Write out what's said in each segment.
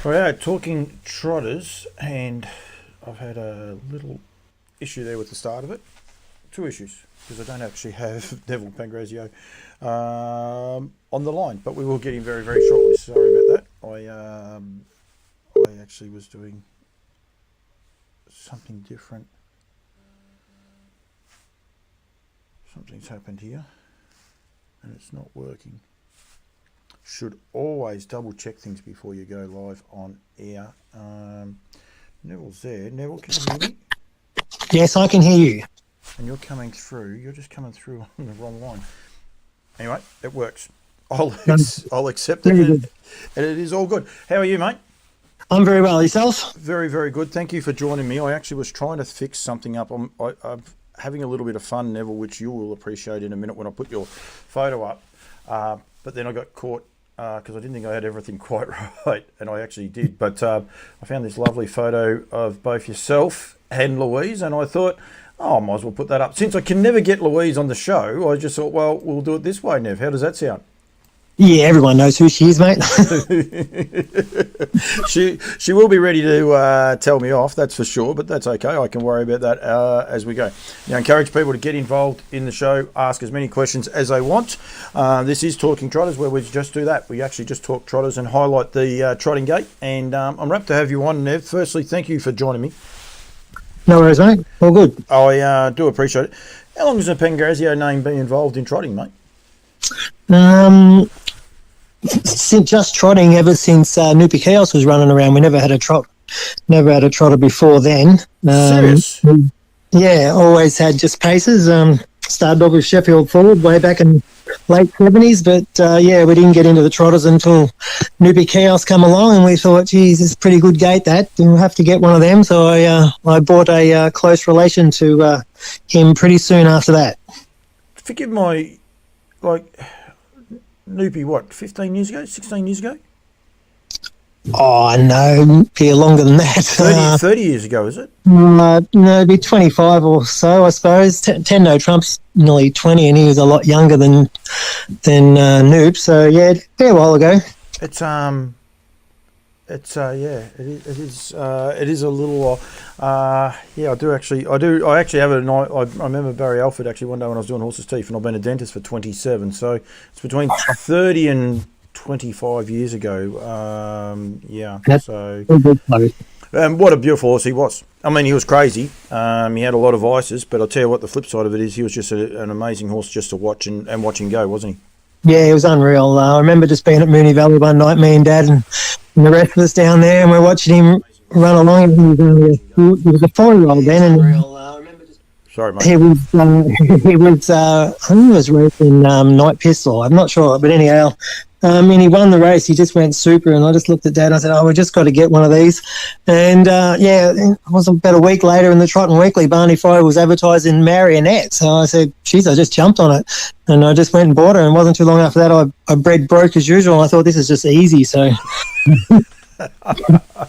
We're out talking Trotters, and I've had a little issue there with the start of it. Two issues, because I don't actually have Neville Pangrazio on the line, but we will get him very, very shortly. Sorry about that. I actually was doing something different. Something's happened here, and it's not working. Should always double check things before you go live on air. Neville's there. Neville, can you hear me? Yes, I can hear you. And you're coming through. You're just coming through on the wrong line. Anyway, it works. I'll accept it, and it is all good. How are you, mate? I'm very well. Yourself? Very, very good. Thank you for joining me. I actually was trying to fix something up. I'm having a little bit of fun, Neville, which you will appreciate in a minute when I put your photo up. But then I got caught because I didn't think I had everything quite right, and I actually did. But I found this lovely photo of both yourself and Louise, and I thought, oh, I might as well put that up. Since I can never get Louise on the show, I just thought, well, we'll do it this way, Nev. How does that sound? Yeah, everyone knows who she is, mate. She will be ready to tell me off, that's for sure, but that's okay. I can worry about that as we go. Now, encourage people to get involved in the show, ask as many questions as they want. This is Talking Trotters, where we just do that. We actually just talk Trotters and highlight the trotting gate, and I'm rapt to have you on, Nev. Firstly, thank you for joining me. No worries, mate. All good. I do appreciate it. How long has the Pangrazio name been involved in trotting, mate? Since just trotting ever since Noopy Chaos was running around. We never had a trotter before then. Serious? Yeah, always had just paces. Started off with Sheffield Ford way back in late 70s, but yeah, we didn't get into the trotters until Noopy Chaos come along, and we thought, geez, it's a pretty good gate that, and we'll have to get one of them. So I bought a close relation to him pretty soon after that. Forgive my, Noopy, what, 15 years ago, 16 years ago? Oh, no, be longer than that. 30 years ago, is it? No, it'd be 25 or so, I suppose. Tendo Trump's nearly 20, and he was a lot younger than Noop. So yeah, a fair while ago. It is a little. Yeah, I actually have it. I remember Barry Alford actually one day when I was doing horse's teeth, and I've been a dentist for 27. So it's between 30 and 25 years ago. Yeah. So. What a beautiful horse he was. I mean, he was crazy. He had a lot of vices, but I'll tell you what, the flip side of it is he was just an amazing horse just to watch and watch him go, wasn't he? Yeah, it was unreal. I remember just being at Moonee Valley one night, me and Dad and the rest of us down there, and we're watching him run along. He was a 4-year-old then, and sorry, mate. he was I think he was racing Night Pistol. I'm not sure, but anyhow. And he won the race. He just went super, and I just looked at Dad and I said, oh, we just got to get one of these. And, yeah, it was about a week later in the Trotton Weekly, Barney Fry was advertising Marionette. So I said, geez, I just jumped on it. And I just went and bought her, and it wasn't too long after that I bred broke as usual. I thought this is just easy, so... Yeah,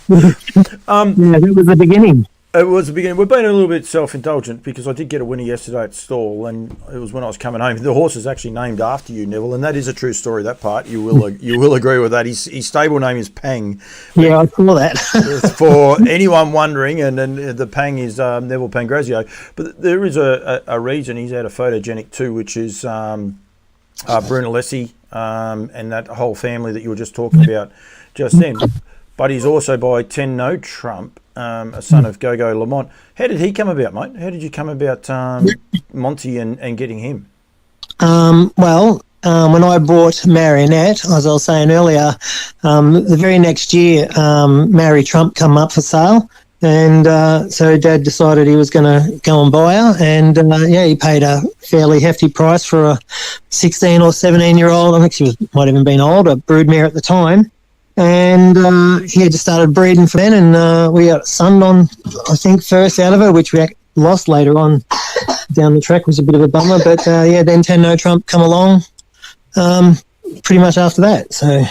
that was the beginning. It was the beginning. We've been a little bit self-indulgent because I did get a winner yesterday at stall, and it was when I was coming home. The horse is actually named after you, Neville, and that is a true story. That part you will agree with that. His stable name is Pang. Yeah, I saw that. For anyone wondering, and the Pang is Neville Pangrazio, but there is a reason he's out of photogenic too, which is Brunelleschi and that whole family that you were just talking about just then. But he's also by Tendo Trump. A son of Go-Go Lamont. How did he come about, mate? How did you come about Monty and getting him? Well, when I bought Marionette, as I was saying earlier, the very next year, Mary Trump come up for sale, and so Dad decided he was going to go and buy her, and yeah, he paid a fairly hefty price for a 16 or 17-year-old. I think she might have even been older, broodmare at the time. And he had just started breeding for then, and we got sunned on, I think, first out of her, which we lost later on down the track. Was a bit of a bummer, but yeah, then Tendo Trump come along pretty much after that, so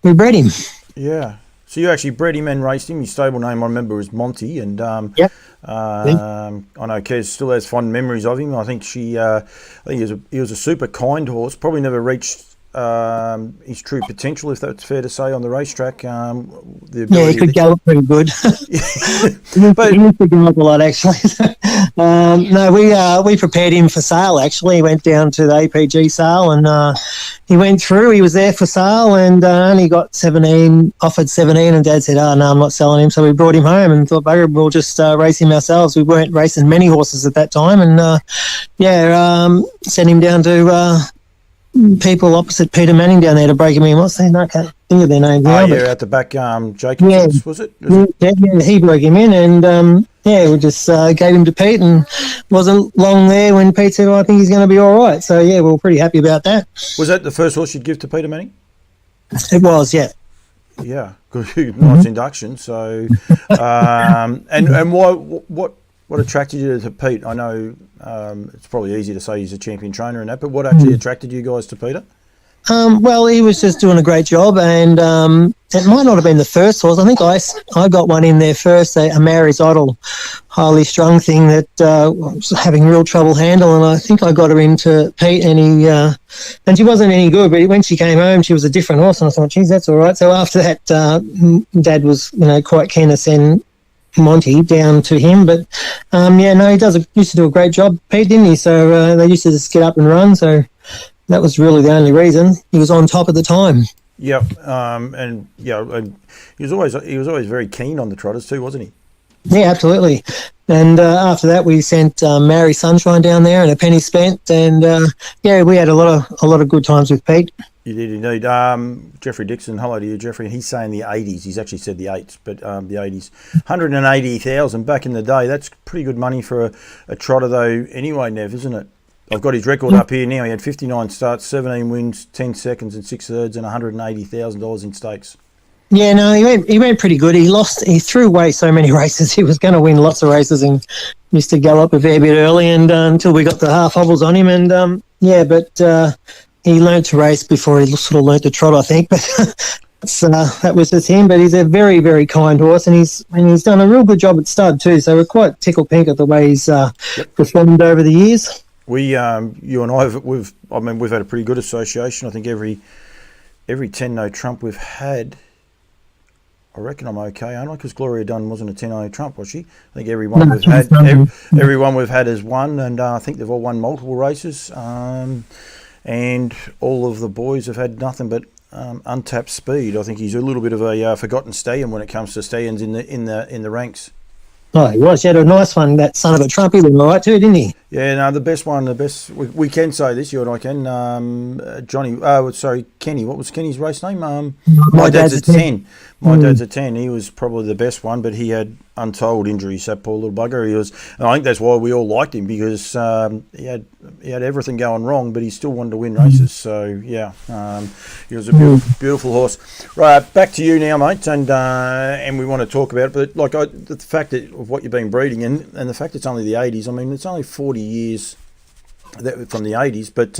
we bred him. Yeah, so you actually bred him and raced him. His stable name I remember was Monty, and yep. I know Kez still has fond memories of him. I think he was a super kind horse. Probably never reached his true potential, if that's fair to say, on the racetrack. The Yeah, he ability could gallop pretty good. But he used to gallop a lot, actually. No, we prepared him for sale, actually. He went down to the APG sale and he went through. He was there for sale and only got 17, offered 17, and Dad said, oh, no, I'm not selling him. So we brought him home and thought, bugger, we'll just race him ourselves. We weren't racing many horses at that time. And, sent him down to people opposite Peter Manning down there to break him in. What's their name? I can't think of their name now. At the back, Jacobson's, was it? He broke him in, and we just gave him to Pete, and wasn't long there when Pete said, I think he's going to be all right. So, we were pretty happy about that. Was that the first horse you'd give to Peter Manning? It was, yeah. Yeah, good, nice induction. So, and what attracted you to Pete? I know it's probably easy to say he's a champion trainer and that, but what actually attracted you guys to Peter? Well, he was just doing a great job, and it might not have been the first horse. I think I got one in there first, a Mary's Idol, highly strung thing that was having real trouble handle, and I think I got her into Pete, and she wasn't any good, but when she came home, she was a different horse, and I thought, geez, that's all right. So after that, Dad was quite keen to send Monty down to him, but he used to do a great job, Pete, didn't he? So they used to just get up and run, so that was really the only reason. He was on top at the time. Yep, and he was always very keen on the Trotters too, wasn't he? Yeah, absolutely. And after that, we sent Mary Sunshine down there and a penny spent, and we had a lot of good times with Pete. You did indeed. Jeffrey Dixon, hello to you, Jeffrey. He's saying the 80s. He's actually said the 8s, but the 80s. 180,000 back in the day. That's pretty good money for a trotter, though, anyway, Nev, isn't it? I've got his record up here now. He had 59 starts, 17 wins, 10 seconds and 6 thirds, and $180,000 in stakes. Yeah, no, he went pretty good. He threw away so many races. He was going to win lots of races and used to gallop a fair bit early, and until we got the half hobbles on him. And he learned to race before he sort of learnt to trot, I think. But that was just him. But he's a very, very kind horse, and he's done a real good job at stud too. So we're quite tickled pink at the way he's performed over the years. You and I we've had a pretty good association. I think every 10 no trump we've had, I reckon I'm okay, aren't I? Because Gloria Dunn wasn't a 10-0 trump, was she? I think everyone we've had has won, and I think they've all won multiple races. And all of the boys have had nothing but untapped speed. I think he's a little bit of a forgotten stallion when it comes to stallions in the ranks. Oh, he was. He had a nice one, that son of a trump. He went all right too, didn't he? Yeah, no, the best. We can say this, you and I can. Kenny. What was Kenny's race name? My Dad's a 10. My Dad's a 10. He was probably the best one, but he had untold injuries, that poor little bugger. And I think that's why we all liked him, because he had everything going wrong, but he still wanted to win races. So yeah, he was a beautiful horse. Right, back to you now, mate, and we want to talk about it. But the fact of what you've been breeding, and the fact it's only the 80s. I mean, it's only 40 years from the 80s, but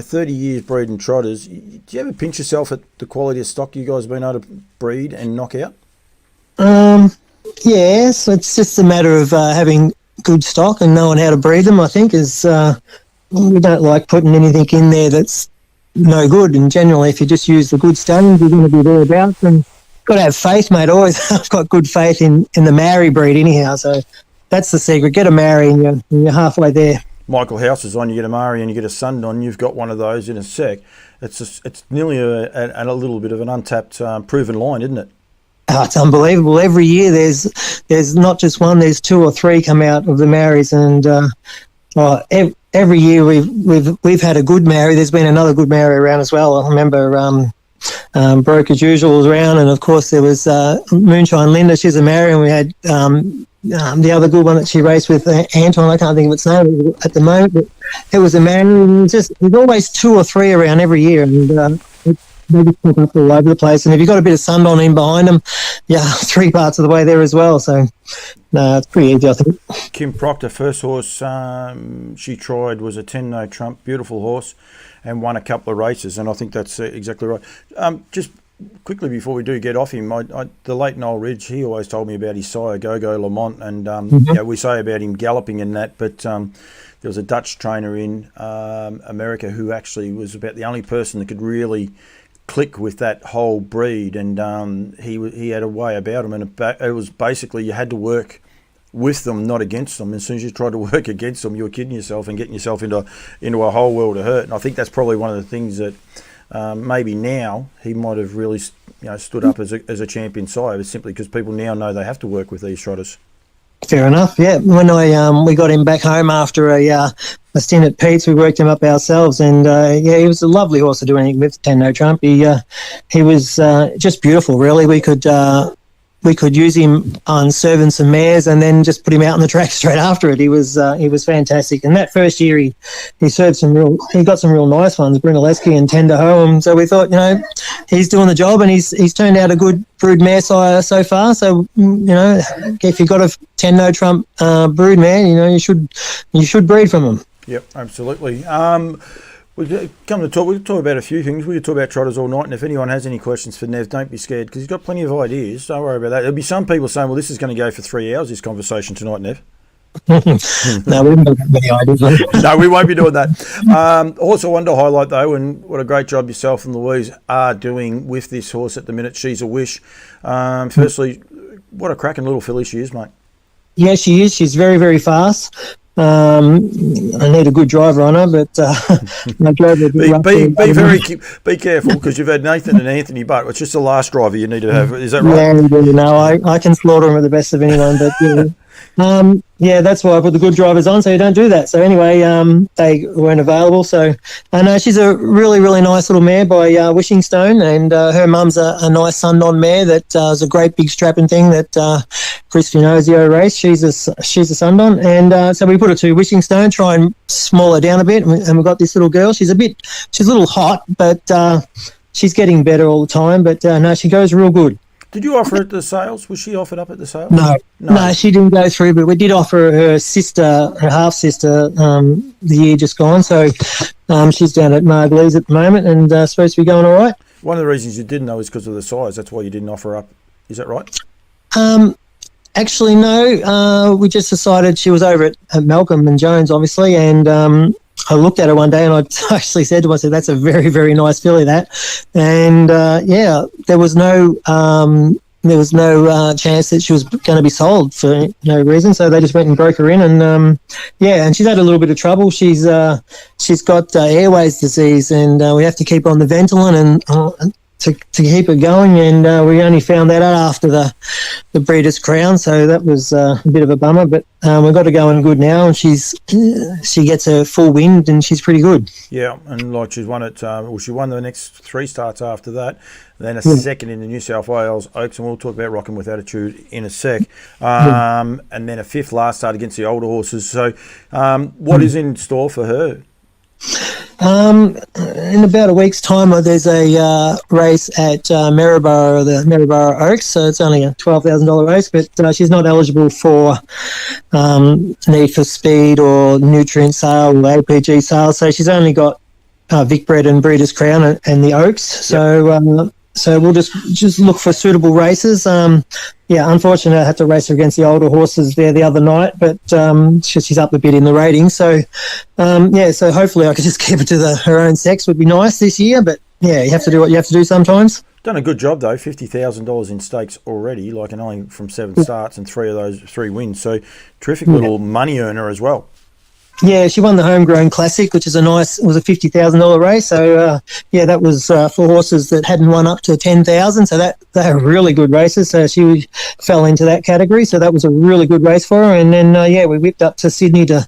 30 years breeding trotters. Do you ever pinch yourself at the quality of stock you guys have been able to breed and knock out? Yes, it's just a matter of having good stock and knowing how to breed them. I think is we don't like putting anything in there that's no good. And generally, if you just use the good stallions, you're going to be thereabouts. And got to have faith, mate. I've got good faith in the Maori breed anyhow. So that's the secret. Get a Maori and you're halfway there. Michael House is on. You get a Maori and you get a Sundon. You've got one of those in a sec. It's nearly a little bit of an untapped proven line, isn't it? Oh, it's unbelievable. Every year there's not just one, there's 2 or 3 come out of the Maoris, and every year we've had a good Maori. There's been another good Maori around as well. I remember Broke as Usual was around, and of course there was Moonshine Linda. She's a Maori, and we had the other good one that she raced with Anton. I can't think of its name at the moment, but it was a Maori. And there's always 2 or 3 around every year, and they just pop up all over the place. And if you've got a bit of Sundon in behind them, 3 parts of the way there as well. So, no, it's pretty easy, I think. Kim Proctor, first horse she tried was a 10-no trump, beautiful horse, and won a couple of races. And I think that's exactly right. Just quickly before we do get off him, the late Noel Ridge, he always told me about his sire, Go Lamont, and we say about him galloping in that, but there was a Dutch trainer in America who actually was about the only person that could really click with that whole breed, and he had a way about him, and it was basically you had to work with them, not against them. As soon as you tried to work against them, you were kidding yourself and getting yourself into a whole world of hurt. And I think that's probably one of the things that maybe now he might have really stood up as a champion sire, simply because people now know they have to work with these trotters. Fair enough. Yeah, when we got him back home after a stint at Pete's, we worked him up ourselves, and he was a lovely horse to do anything with. 10 No Trump. He was just beautiful. Really, we could use him on serving some mares and then just put him out on the track straight after it. He was fantastic. And that first year he served he got some real nice ones, Brunelleschi and Tender Home. So we thought, he's doing the job, and he's turned out a good brood mare sire so far. So, if you've got a 10 No Trump brood mare, you should breed from him. Yep, absolutely. We've come to talk. We'll talk about a few things. We could talk about trotters all night, and if anyone has any questions for Nev, don't be scared, because he's got plenty of ideas. Don't worry about that. There'll be some people saying, well, this is going to go for 3 hours, this conversation tonight, Nev. No, we don't have many ideas. No, we won't be doing that. Also wanted to highlight, though, and what a great job yourself and Louise are doing with this horse at the minute. She's a wish. Firstly, what a cracking little filly she is, mate. Yeah, she is. She's very, very fast. I need a good driver on her, but my driver be careful, because you've had Nathan and Anthony Butt. It's just the last driver you need to have. Is that right? I can slaughter them at the best of anyone, but that's why I put the good drivers on, so you don't do that. So anyway, they weren't available. So I know she's a really, really nice little mare by Wishing Stone, and her mum's a nice Sundon mare that is a great big strapping thing that Chris Finozio raced. She's a Sundon, and so we put her to Wishing Stone, try and small her down a bit, and we've got this little girl. She's a little hot, but she's getting better all the time. But no, she goes real good. Did you offer it at the sales? Was she offered up at the sales? No, she didn't go through, but we did offer her half-sister, the year just gone. So she's down at Margleys at the moment, and supposed to be going all right. One of the reasons you didn't know is because of the size. That's why you didn't offer up. Is that right? Actually, no. We just decided she was over at Malcolm and Jones, obviously, and I looked at her one day and I actually said to her, I said, that's a very, very nice filly, that. And, there was no chance that she was going to be sold for no reason. So they just went and broke her in. And, and she's had a little bit of trouble. She's got airways disease, and we have to keep on the Ventolin and to keep it going. And we only found that out after the Breeders' Crown. So that was a bit of a bummer. But we've got her going good now, and she gets her full wind, and she's pretty good. Yeah, and like she's won it. She won the next 3 starts after that. Then a second in the New South Wales Oaks, and we'll talk about Rockin' With Attitude in a sec. And then a 5th last start against the older horses. So what is in store for her? In about a week's time, there's a race at Maryborough, the Maryborough Oaks. So it's only a $12,000 race, but she's not eligible for Need for Speed or nutrient sale or APG sale. So she's only got Vicbred and Breeders' Crown and the Oaks. So so we'll just look for suitable races. Unfortunately, I had to race her against the older horses there the other night, but she's up a bit in the rating. So, so hopefully I could just keep her to her own sex would be nice this year. But, you have to do what you have to do sometimes. Done a good job, though, $50,000 in stakes already, and only from 7 starts and 3 of those 3 wins. So terrific little money earner as well. Yeah, she won the Homegrown Classic, which is it was a $50,000 race. So, that was for horses that hadn't won up to 10,000. So they were really good races. So she fell into that category. So that was a really good race for her. And then, we whipped up to Sydney to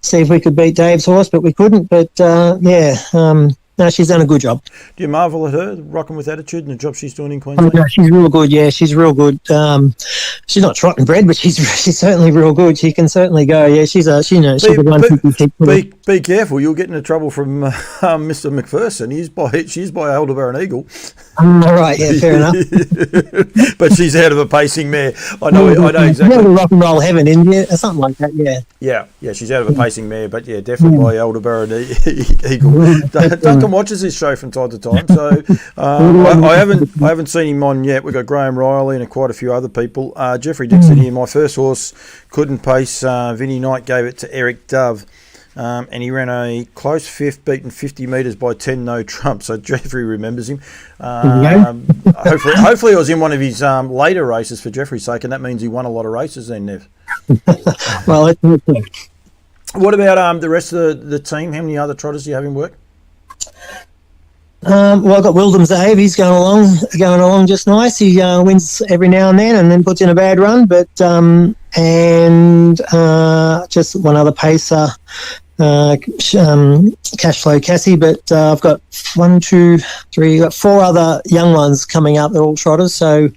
see if we could beat Dave's horse, but we couldn't. But, no, she's done a good job. Do you marvel at her, Rockin' With Attitude, and the job she's doing in Queensland? No, she's real good, yeah. She's real good. She's not trotting bred, but she's certainly real good. She can certainly go. Yeah, she's a 150. Be careful, you'll get into trouble from Mr. McPherson. She's by Aldebaran Eagle. All right, yeah, fair enough. But she's out of a pacing mare. I know exactly. Yeah, rock and roll heaven, isn't it? Or something like that, yeah. Yeah, she's out of a pacing mare, but yeah, definitely by Aldebaran Eagle. Duncan watches this show from time to time, so I haven't seen him on yet. We've got Graham Riley and quite a few other people. Jeffrey Dixon here. My first horse couldn't pace. Vinnie Knight gave it to Eric Dove. And he ran a close fifth, beaten 50 metres by 10 no trump. So Jeffrey remembers him. Hopefully it was in one of his later races for Jeffrey's sake, and that means he won a lot of races then, Nev. Well, what about the rest of the team? How many other trotters do you have in work? Well, I've got Wildham's Ave. He's going along just nice. He wins every now and then puts in a bad run. But just one other pacer, Cashflow Cassie. But I've got got 4 other young ones coming up. They're all trotters, so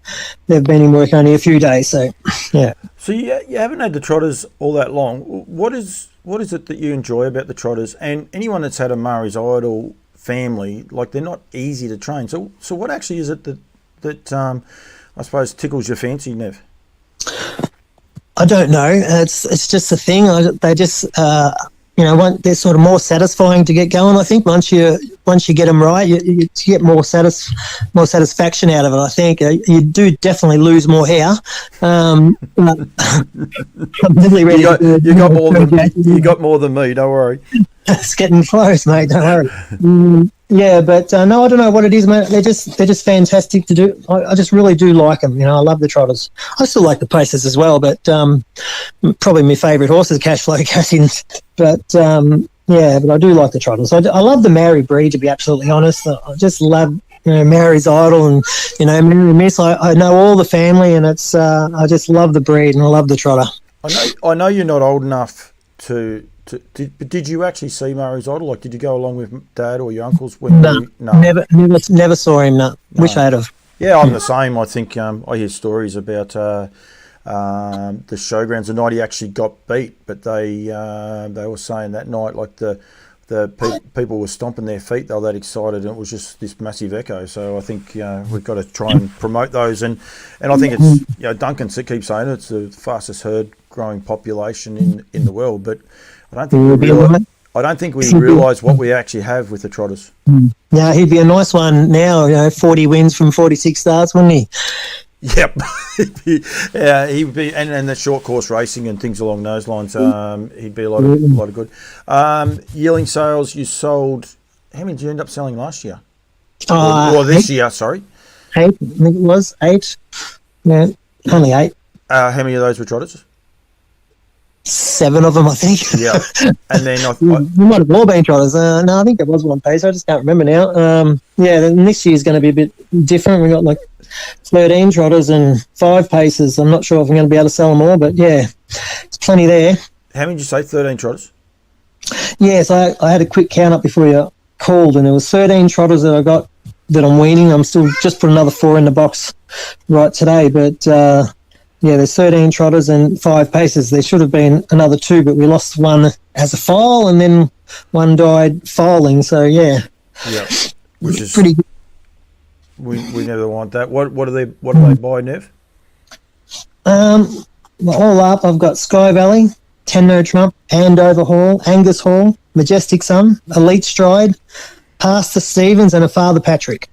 they've been in work only a few days. So yeah. So you haven't had the trotters all that long. What is it that you enjoy about the trotters? And anyone that's had a Murray's Idol family, like, they're not easy to train. So what actually is it that I suppose tickles your fancy, Nev? I don't know. It's just a thing. They just they're sort of more satisfying to get going. I think once you get them right, you get more satisfaction out of it. I think you do definitely lose more hair. I'm really ready. You got more than me. Don't worry. It's getting close, mate. Don't worry. Yeah, but no, I don't know what it is, mate. They're just fantastic to do. I just really do like them. I love the trotters. I still like the pacers as well, but probably my favourite horse is Cashflow Cassians. But but I do like the trotters. I love the Maori breed, to be absolutely honest. I just love Mary's Idol and Mary Miss. I know all the family, and it's I just love the breed and I love the trotter. I know you're not old enough did you actually see Murray's Idol? Like, did you go along with Dad or your uncles? No. Never saw him. No. Wish I'd have. Yeah, I'm the same. I think I hear stories about the showgrounds. The night he actually got beat, but they were saying that night, like the people were stomping their feet. They were that excited, and it was just this massive echo. So I think we've got to try and promote those. And I think it's Duncan keeps saying it's the fastest herd growing population in the world, but I don't think we realise what we actually have with the trotters. Yeah, he'd be a nice one now. 40 wins from 46 starts, wouldn't he? Yep. He'd be, and the short course racing and things along those lines. He'd be a lot of good. Yearling sales, you sold. How many did you end up selling last year? Or this year? Sorry. 8. I think it was 8. Yeah, only 8. How many of those were trotters? 7 of them, I think. Yeah, and then we might have all been trotters. No, I think it was one pacer. I just can't remember now. Then this year's going to be a bit different. We got like 13 trotters and 5 pacers. I'm not sure if I'm going to be able to sell them all, but yeah, it's plenty there. How many did you say? 13 trotters? Yes, I had a quick count up before you called, and there was 13 trotters that I got that I'm weaning. I'm still just put another 4 in the box right today, but. There's 13 trotters and 5 pacers. There should have been another 2, but we lost one as a foal, and then one died foaling. So yeah, which is pretty good. We never want that. What do they buy, Nev? All up, I've got Sky Valley, 10 No Trump, Andover Hall, Angus Hall, Majestic Sun, Elite Stride, Pastor Stevens, and a Father Patrick.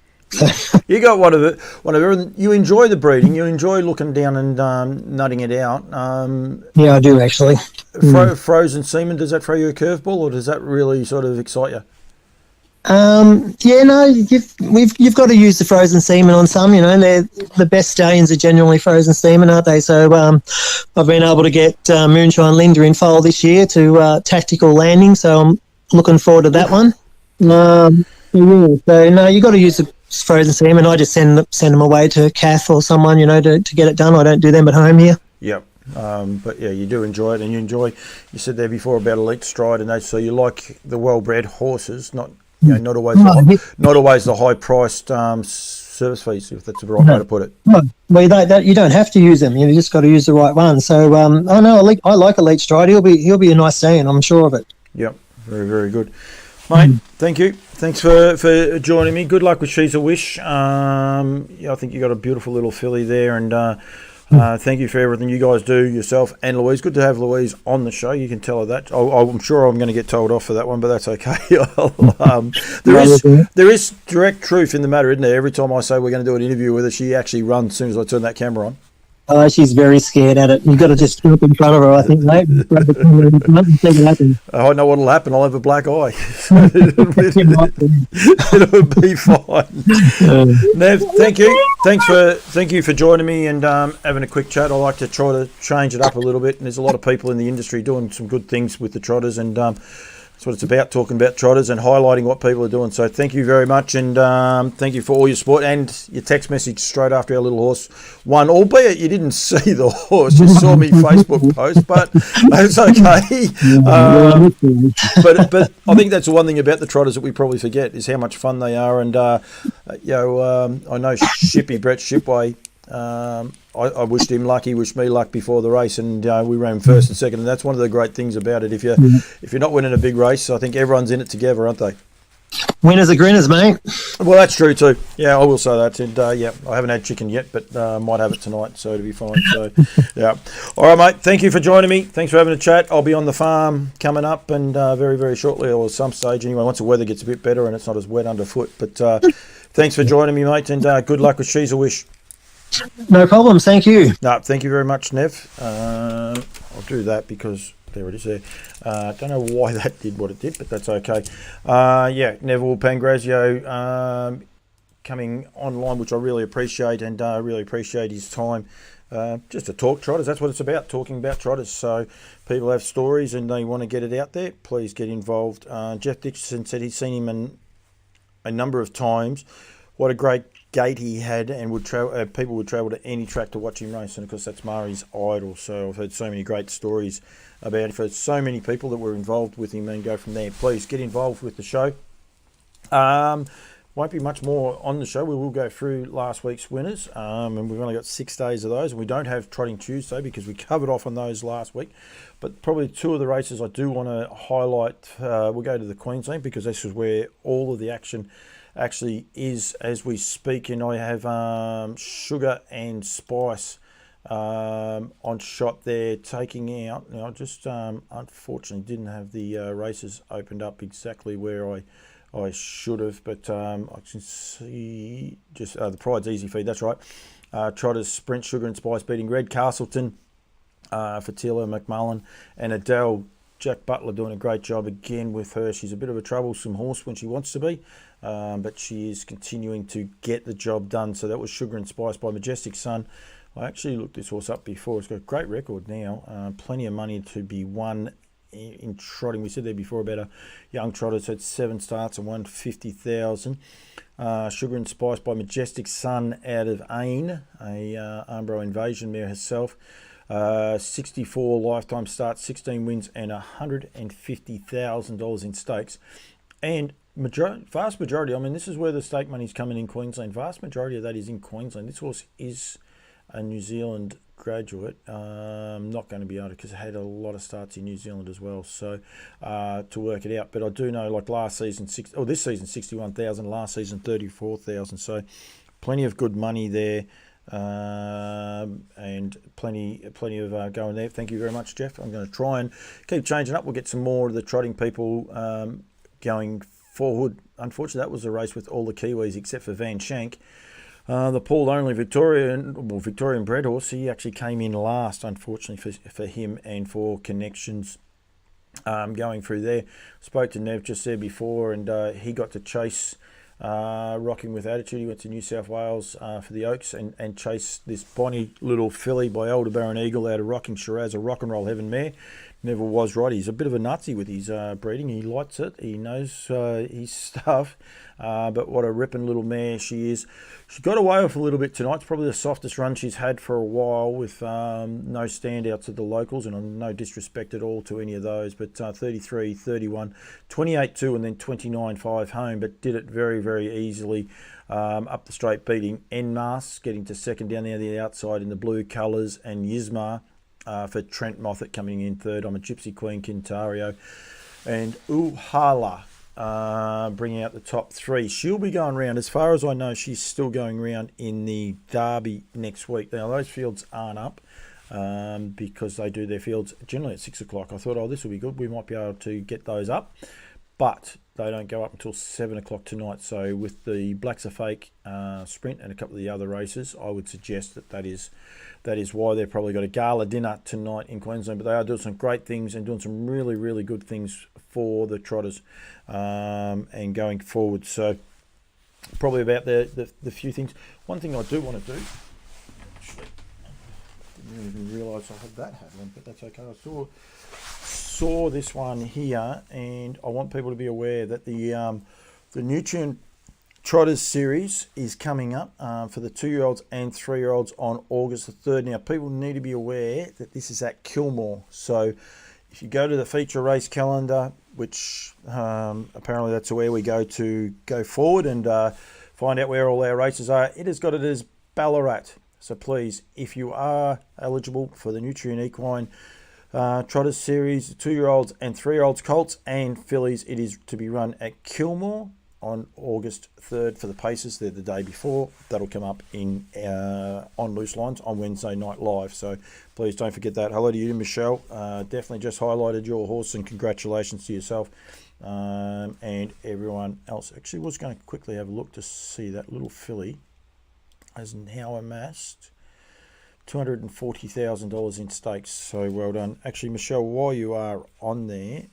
You got one of everything. You enjoy the breeding. You enjoy looking down and nutting it out. Yeah, I do actually. Frozen semen, does that throw you a curveball, or does that really sort of excite you? You've got to use the frozen semen on some. They're the best stallions are genuinely frozen semen, aren't they? So I've been able to get Moonshine Linda in foal this year to tactical landing. So I'm looking forward to that one. So no, you got to use the frozen semen. I just send them away to Kath or someone, to get it done. I don't do them at home here. Yep. But yeah, you do enjoy it, and you said there before about Elite Stride and that. So you like the well-bred horses, not always the high-priced service fees, if that's the right way to put it. Well, you don't have to use them. You just got to use the right one. So I like Elite Stride. He'll be a nice stallion. I'm sure of it. Yep. Very, very good. Mate, thank you. Thanks for joining me. Good luck with She's a Wish. Yeah, I think you got a beautiful little filly there, and thank you for everything you guys do, yourself and Louise. Good to have Louise on the show. You can tell her that. I'm sure I'm going to get told off for that one, but that's okay. There is direct truth in the matter, isn't there? Every time I say we're going to do an interview with her, she actually runs as soon as I turn that camera on. She's very scared at it. You've got to just jump in front of her, I think, mate. Grab the camera in front and see what happens. I know what'll happen. I'll have a black eye. It'll be fine. Nev, thank you. Thank you for joining me and having a quick chat. I like to try to change it up a little bit, and there's a lot of people in the industry doing some good things with the Trotters, and that's what it's about, talking about Trotters and highlighting what people are doing. So thank you very much, and thank you for all your support and your text message straight after our little horse won, albeit you didn't see the horse, you saw me Facebook post, but it's okay. But I think that's the one thing about the Trotters that we probably forget is how much fun they are. And I know Shippy, Brett Shipway, I wished him luck. He wished me luck before the race, and we ran first and second. And that's one of the great things about it. If you're not winning a big race, I think everyone's in it together, aren't they? Winners are grinners, mate. Well, that's true too. Yeah, I will say that. And I haven't had chicken yet, but might have it tonight, so it'll be fine. So, yeah. All right, mate. Thank you for joining me. Thanks for having a chat. I'll be on the farm coming up, and very, very shortly, or some stage anyway, once the weather gets a bit better and it's not as wet underfoot. But thanks for joining me, mate, and good luck with She's a Wish. No problems, thank you. No, thank you very much, Nev. I'll do that because there it is there. Don't know why that did what it did, but that's okay. Neville Pangrazio coming online, which I really appreciate, and really appreciate his time just to talk Trotters. That's what it's about, talking about Trotters. So people have stories and they want to get it out there, please get involved. Jeff Dixon said he's seen him a number of times. What a great gait he had, and would travel. People would travel to any track to watch him race, and of course that's Murray's idol. So I've heard so many great stories about it for so many people that were involved with him, and go from there. Please get involved with the show. Won't be much more on the show. We will go through last week's winners, and we've only got 6 days of those. And we don't have Trotting Tuesday because we covered off on those last week. But probably 2 of the races I do want to highlight. We'll go to the Queensland because this is where all of the action actually is as we speak, and I have Sugar and Spice on shot there, taking out. Now, I just unfortunately didn't have the races opened up exactly where I should have, but I can see just the Pride's Easy Feed. That's right. Trotters Sprint, Sugar and Spice beating Red Castleton for Tila McMullen, and Adele. Jack Butler doing a great job again with her. She's a bit of a troublesome horse when she wants to be, but she is continuing to get the job done. So that was Sugar and Spice by Majestic Sun. I actually looked this horse up before. It's got a great record now. Plenty of money to be won in trotting. We said there before about a young trotter, so it's 7 starts and won 50,000. Sugar and Spice by Majestic Sun out of Ain, a Umbro Invasion mare herself. 64 lifetime starts, 16 wins, and $150,000 in stakes. And vast majority, I mean, this is where the stake money's coming in Queensland. Vast majority of that is in Queensland. This horse is a New Zealand graduate. Not going to be able to, because it had a lot of starts in New Zealand as well. So to work it out, but I do know, like last season, this season 61,000, last season 34,000. So plenty of good money there. And plenty of going there. Thank you very much, Jeff. I'm going to try and keep changing up. We'll get some more of the trotting people going forward. Unfortunately, that was a race with all the Kiwis except for Van Shank. The Paul only Victorian bred horse, he actually came in last, unfortunately for him and for Connections. Going through there, spoke to Nev just there before, and he got to chase Rocking with Attitude. He went to New South Wales for the Oaks and chased this bonny little filly by Aldebaran Eagle out of Rocking Shiraz, a rock and roll heaven mare. Neville was right. He's a bit of a nutsy with his breeding. He likes it. He knows his stuff. But what a ripping little mare she is. She got away with a little bit tonight. It's probably the softest run she's had for a while, with no standouts at the locals, and no disrespect at all to any of those. But 33, 31, 28-2, and then 29-5 home. But did it very, very easily up the straight, beating Enmas, getting to second down there the outside in the blue colours, and Yismar for Trent Moffat coming in third. I'm a Gypsy Queen Kintario. and Uhala bringing out the top three. She'll be going round. As far as I know, she's still going round in the Derby next week. Now, those fields aren't up because they do their fields generally at 6 o'clock. I thought, oh, this will be good. We might be able to get those up. But they don't go up until 7 o'clock tonight. So with the Blacks Are Fake sprint and a couple of the other races, I would suggest that is why they've probably got a gala dinner tonight in Queensland. But they are doing some great things and doing some really, really good things for the Trotters and going forward. So probably about the few things. One thing I do want to do, actually, I didn't even realise I had that hat on, but that's okay. I saw this one here, and I want people to be aware that the Nutrient Trotters series is coming up for the 2-year-olds and 3-year-olds on August the 3rd. Now, people need to be aware that this is at Kilmore. So if you go to the feature race calendar, which apparently that's where we go to go forward and find out where all our races are, it has got it as Ballarat. So please, if you are eligible for the Nutrient Equine Trotters series, 2-year-olds and 3-year-olds, colts and fillies, it is to be run at Kilmore on August 3rd for the paces. They're the day before. That'll come up in on Loose Lines on Wednesday night live. So please don't forget that. Hello to you, Michelle. Definitely just highlighted your horse, and congratulations to yourself and everyone else. Actually, was going to quickly have a look to see that little filly has now amassed $240,000 in stakes. So well done. Actually, Michelle, while you are on there,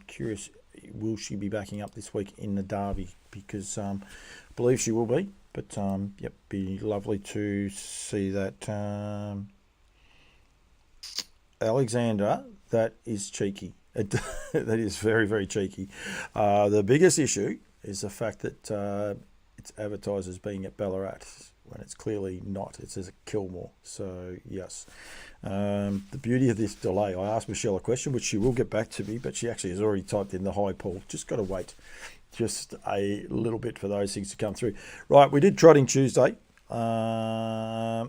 curious, will she be backing up this week in the Derby? Because I believe she will be. But yep, be lovely to see that. Alexander, that is cheeky. That is very, very cheeky. The biggest issue is the fact that it's advertised as being at Ballarat when it's clearly not. It says at Kilmore. So, yes. The beauty of this delay, I asked Michelle a question, which she will get back to me, but she actually has already typed in the hi, Paul. Just got to wait just a little bit for those things to come through. Right, we did Trotting Tuesday. Yeah,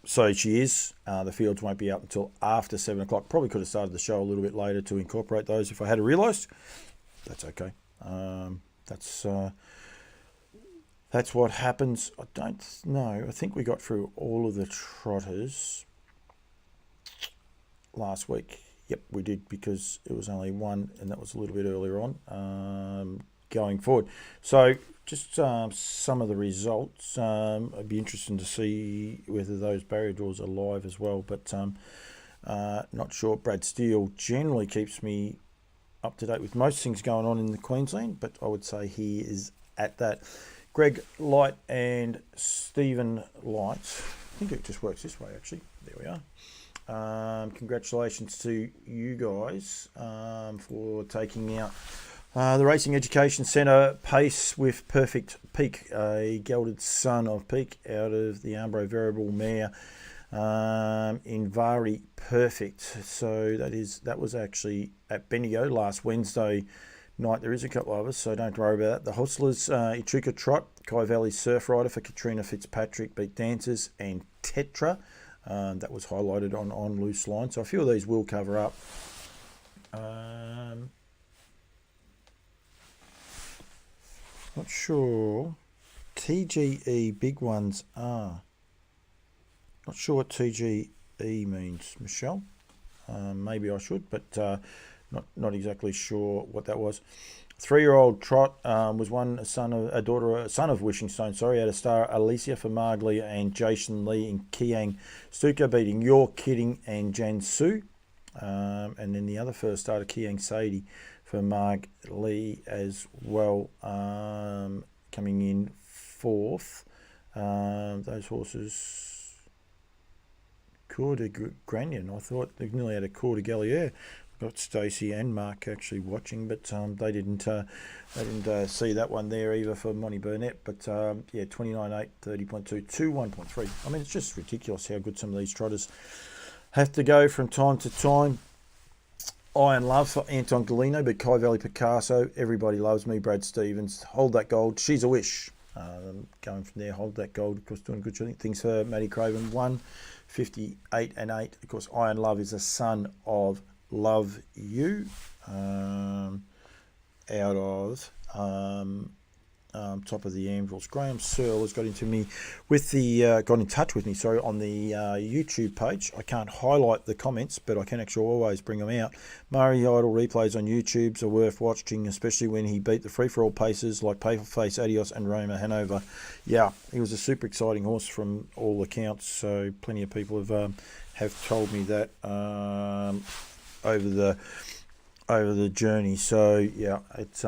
so she is. The fields won't be out until after 7 o'clock. Probably could have started the show a little bit later to incorporate those if I had realised. That's okay. That's what happens. I don't know. I think we got through all of the Trotters last week. Yep, we did, because it was only one, and that was a little bit earlier on going forward. So just some of the results. It'd be interesting to see whether those barrier draws are live as well, but not sure. Brad Steele generally keeps me up to date with most things going on in the Queensland, but I would say he is at that. Greg Light and Stephen Light. I think it just works this way, actually. There we are. Congratulations to you guys for taking out the Racing Education Centre Pace with Perfect Peak, a gelded son of Peak out of the Ambro Variable Mare in Vari Perfect. So that was actually at Bendigo last Wednesday night. There is a couple of us, so don't worry about that. The Hostlers, Echuca Trot, Kai Valley Surf Rider for Katrina Fitzpatrick, Beat Dancers, and Tetra. That was highlighted on Loose Line. So a few of these will cover up. Not sure. TGE big ones are. Not sure what TGE means, Michelle. Maybe I should, but not exactly sure what that was. 3-year-old Trot was a son of Wishing Stone. Sorry, had a star Alicia for Marglia and Jason Lee in Kiang Stuka, beating You're Kidding and Jan Su. And then the other first starter, Kiang Sadie for Marg Lee as well, coming in fourth. Those horses, Coeur de Granion. I thought they nearly had a Coeur de Gallier. Got Stacey and Mark actually watching, but they didn't see that one there either for Monty Burnett. But yeah, 29.8, 30.2, 1.3. I mean, it's just ridiculous how good some of these trotters have to go from time to time. Iron Love for Anton Galino, but Kai Valley Picasso, Everybody Loves Me, Brad Stevens, Hold That Gold, She's a Wish. Going from there, Hold That Gold, of course, doing good things for Matty Craven. 158 and 8. Of course, Iron Love is a son of Love You, out of Top of the Anvils. Graham Searle has got in touch with me, sorry, on the YouTube page. I can't highlight the comments, but I can actually always bring them out. Murray Idle replays on YouTube are worth watching, especially when he beat the free-for-all paces like Paperface, Adios and Roma Hanover. Yeah, he was a super exciting horse from all accounts, so plenty of people have told me that over the journey. So yeah, it's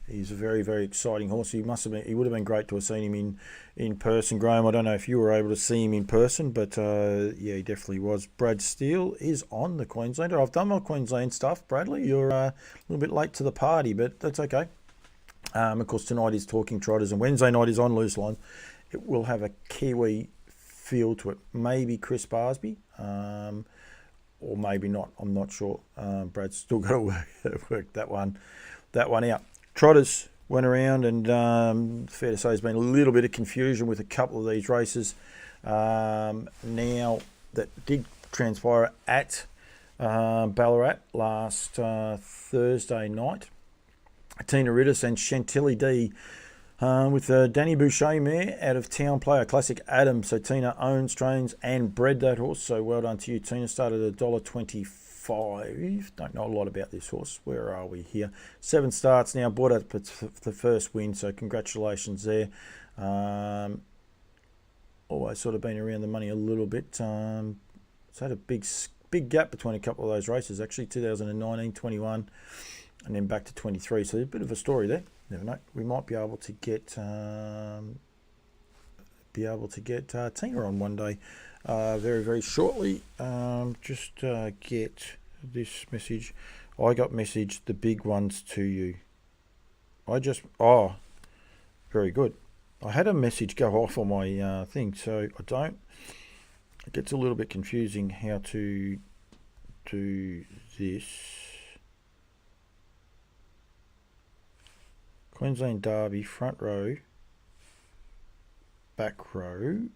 he's a very, very exciting horse. He would have been great to have seen him in person. Graham, I don't know if you were able to see him in person, but yeah, he definitely was. Brad Steele is on the Queenslander. I've done my Queensland stuff. Bradley, you're a little bit late to the party, but that's okay. Of course, tonight is Talking Trotters, and Wednesday night is on Loose Line. It will have a Kiwi feel to it. Maybe Chris Barsby, or maybe not. I'm not sure. Brad's still got to work that one out. Trotters went around, and fair to say there's been a little bit of confusion with a couple of these races now that did transpire at Ballarat last Thursday night. Tina Rittis and Chantilly D with the Danny Boucher mare out of Town Player Classic Adam. So Tina owns, trains and bred that horse, so well done to you, Tina. Started at $1.25. Don't know a lot about this horse. Where are we here? 7 starts now, bought up the first win, so congratulations there. Always sort of been around the money a little bit. It's had a big gap between a couple of those races, actually, 2019, 21, and then back to 23. So a bit of a story there. Never know. We might be able to get Tina on one day. Very, very shortly. Just get this message. I got message, the big ones to you. Very good. I had a message go off on my thing, so I don't. It gets a little bit confusing how to do this. Queensland Derby, front row, back row.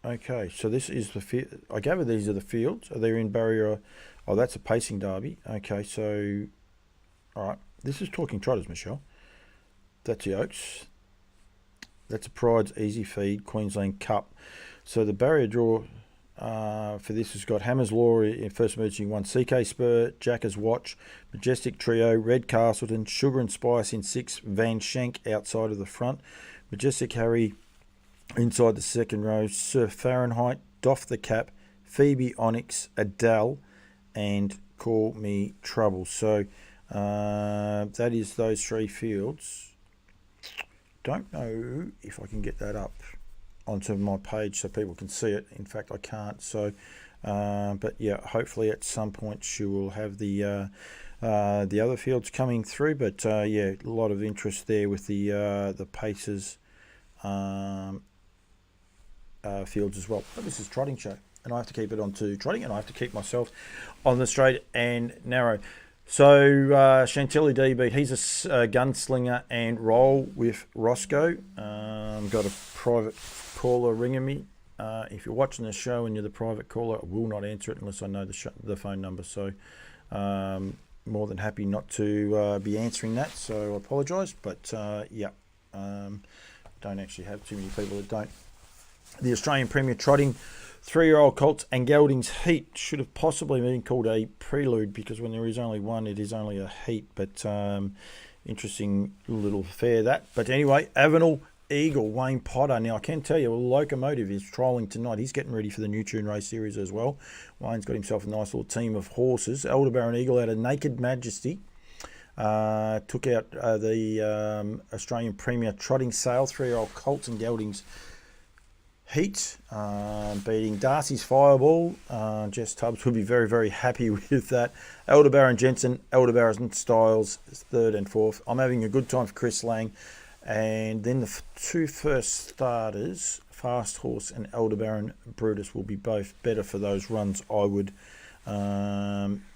Okay, so this is the field. I gather these are the fields. Are they in barrier? Oh, that's a pacing derby. Okay, so, all right. This is Talking Trotters, Michelle. That's the Oaks. That's a Pride's Easy Feed Queensland Cup. So the barrier draw for this has got Hammers Law in first emerging 1, CK Spur, Jacker's Watch, Majestic Trio, Red Castleton, Sugar and Spice in 6, Van Shank outside of the front, Majestic Harry inside the second row, Sir Fahrenheit, Doff the Cap, Phoebe Onyx, Adele, and Call Me Trouble. So that is those 3 fields. Don't know if I can get that up onto my page so people can see it. In fact, I can't. So, but yeah, hopefully at some point she will have the other fields coming through. But yeah, a lot of interest there with the paces fields as well. But this is Trotting Show, and I have to keep it on to trotting, and I have to keep myself on the straight and narrow. So Chantilly D beat, he's a gunslinger and roll with Roscoe. Got a private caller ringing me. If you're watching the show and you're the private caller, I will not answer it unless I know the phone number. So more than happy not to be answering that. So I apologise, but yeah, don't actually have too many people that don't. The Australian Premier Trotting 3-year-old colts and geldings heat should have possibly been called a prelude, because when there is only one, it is only a heat. But interesting little affair that. But anyway, Avenel Eagle, Wayne Potter. Now I can tell you, Locomotive is trolling tonight. He's getting ready for the New Tune Race Series as well. Wayne's got himself a nice little team of horses. Elder Baron Eagle out of Naked Majesty. Took out the Australian Premier Trotting Sale 3-year-old colts and geldings heat, beating Darcy's Fireball. Jess Tubbs would be very, very happy with that. Elder Baron Jensen, Elder Baron Styles, 3rd and 4th. I'm having a good time for Chris Lang. And then the 2 first starters, Fast Horse and Elder Baron Brutus, will be both better for those runs, I would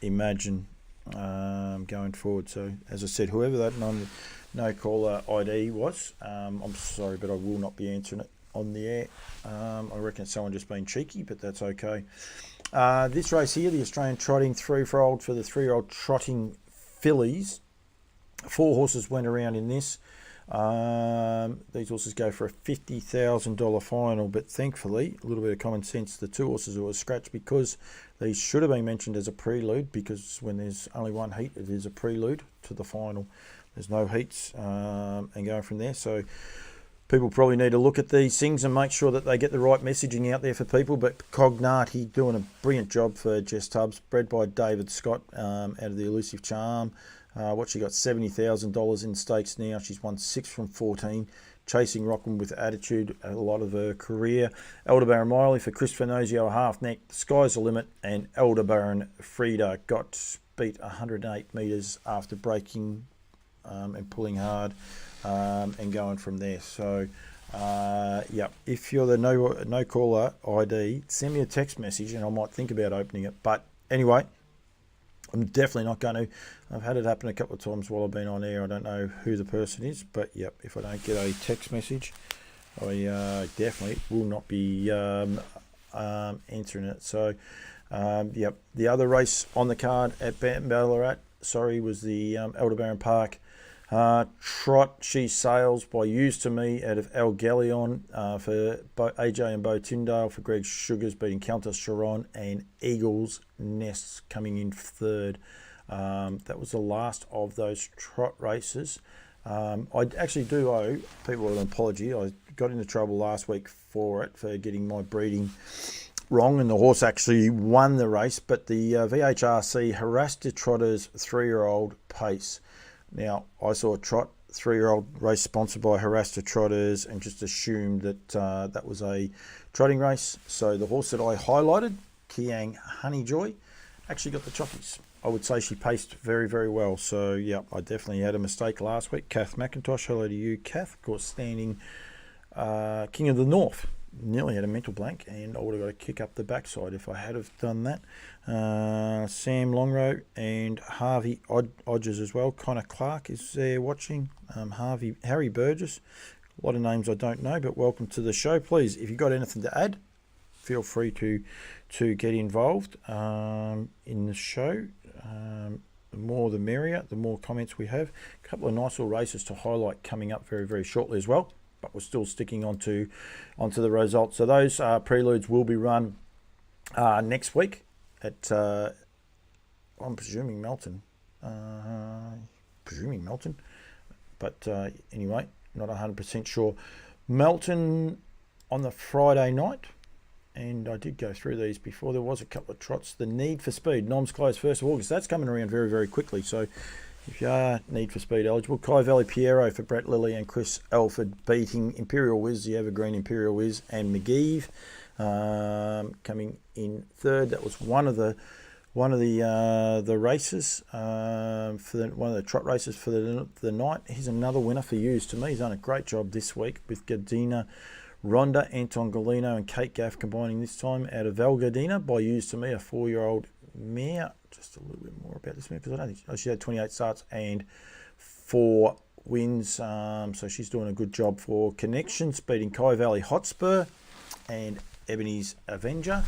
imagine, going forward. So, as I said, whoever that no caller ID was, I'm sorry, but I will not be answering it on the air. I reckon it's someone just being cheeky, but that's okay. This race here, the Australian Trotting 3-year-old for the 3-year-old Trotting fillies. 4 horses went around in this. These horses go for a $50,000 final, but thankfully, a little bit of common sense, the 2 horses who were scratched, because these should have been mentioned as a prelude, because when there's only one heat, it is a prelude to the final. There's no heats, and going from there. So people probably need to look at these things and make sure that they get the right messaging out there for people. But Cognati doing a brilliant job for Jess Tubbs, bred by David Scott, out of the Elusive Charm. What she got, $70,000 in stakes now. She's won 6 from 14. Chasing Rockland with attitude a lot of her career. Elderbaron Miley for Chris Finozio, a half neck. The sky's the limit. And Elderbaron Frida got beat 108 metres after breaking and pulling hard and going from there. So, yeah, if you're the no caller ID, send me a text message and I might think about opening it. But anyway, I'm definitely not going to. I've had it happen a couple of times while I've been on air. I don't know who the person is, but yep, if I don't get a text message, I definitely will not be answering it. So, yep, the other race on the card at Ballarat, was the Elderbaron Park Trot. She Sails by Used to Me out of El Galleon for AJ and Bo Tyndale, for Greg Sugars beating Countess Sharon, and Eagles Nests coming in 3rd. That was the last of those trot races. I actually do owe people an apology. I got into trouble last week for getting my breeding wrong, and the horse actually won the race, but the VHRC harassed the Trotters 3-year-old pace. Now, I saw a trot 3-year-old race sponsored by Harasta Trotters and just assumed that that was a trotting race. So the horse that I highlighted, Kiang Honeyjoy, actually got the chockies. I would say she paced very, very well. So, yeah, I definitely had a mistake last week. Kath McIntosh, hello to you, Kath. Of course, standing King of the North. Nearly had a mental blank, and I would have got a kick up the backside if I had have done that. Sam Longrow and Harvey Odges as well. Connor Clark is there watching. Harry Burgess. A lot of names I don't know, but welcome to the show. Please, if you've got anything to add, feel free to get involved in the show. The more the merrier, the more comments we have. A couple of nice little races to highlight coming up very, very shortly as well. But we're still sticking onto the results. So those preludes will be run next week at, I'm presuming Melton. But anyway, not 100% sure. Melton on the Friday night. And I did go through these before. There was a couple of trots. The Need for Speed, Noms close 1st of August. That's coming around very, very quickly. So if you are Need for Speed eligible, Kai Valley Piero for Brett Lilly and Chris Elford beating Imperial Wiz, the Evergreen Imperial Wiz, and McGeeve coming in 3rd. That was one of the races one of the trot races for the night. He's another winner for Used to Me. He's done a great job this week with Gardena Rhonda, Anton Golino and Kate Gaff combining this time out of Val Gardena by Used to Me, a 4-year-old mare. Just a little bit more about this mare because I don't think she had 28 starts and 4 wins. So she's doing a good job for Connections, beating Kai Valley Hotspur and Ebony's Avenger.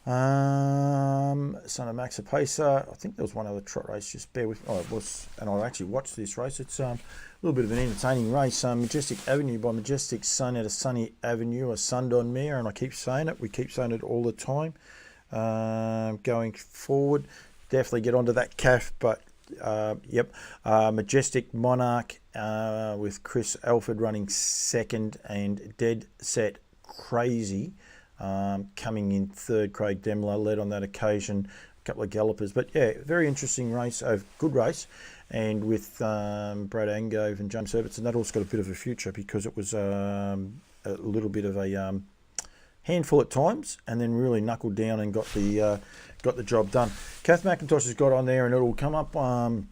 Son of Max Apesa. I think there was one other trot race. Just bear with me. Oh, it was, and I actually watched this race. It's a little bit of an entertaining race. Majestic Avenue by Majestic Sun out of Sunny Avenue, a Sundon mare, and I keep saying it. We keep saying it all the time. Going forward, definitely get onto that calf. But yep, Majestic Monarch with Chris Alford running 2nd, and Dead Set Crazy coming in 3rd. Craig Demler led on that occasion. A couple of gallopers, but yeah, very interesting race. Good race. And with Brad Angove and James Herbertson, that also got a bit of a future because it was a little bit of a handful at times, and then really knuckled down and got the job done. Kath McIntosh has got on there, and it will come up on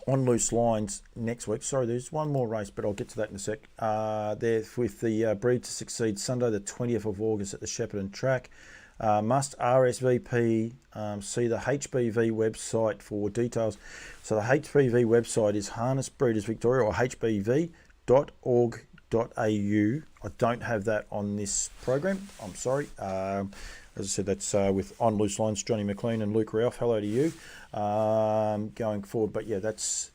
Loose Lines next week. Sorry, there's one more race, but I'll get to that in a sec. There with the Breed to Succeed Sunday, the 20th of August at the Shepparton Track. Must RSVP, see the HBV website for details. So the HBV website is Harness Breeders Victoria, or hbv.org.au. I don't have that on this program. I'm sorry. As I said, that's with On Loose Lines, Johnny McLean and Luke Ralph. Hello to you going forward. But yeah, that's,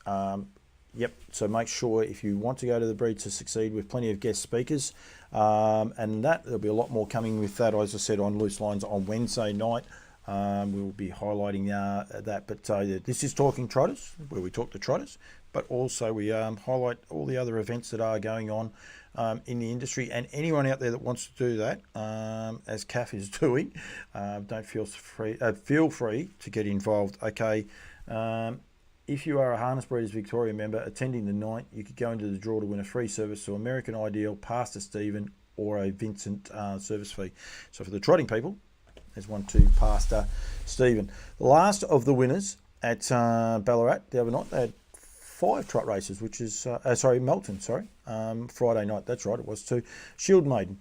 yep. So make sure if you want to go to the Breed to Succeed with plenty of guest speakers, and there'll be a lot more coming with that. As I said, On Loose Lines on Wednesday night. We'll be highlighting that. But this is Talking Trotters, where we talk to trotters, but also we highlight all the other events that are going on in the industry. And anyone out there that wants to do that, as CAF is doing, don't feel free to get involved. Okay. If you are a Harness Breeders Victoria member attending the night, you could go into the draw to win a free service to American Ideal, Pastor Stephen, or a Vincent service fee. So for the trotting people, there's one to Pastor Stephen. The last of the winners at Ballarat the other night, they had 5 trot races, which is, Melton, Friday night, that's right, it was 2. Shield Maiden,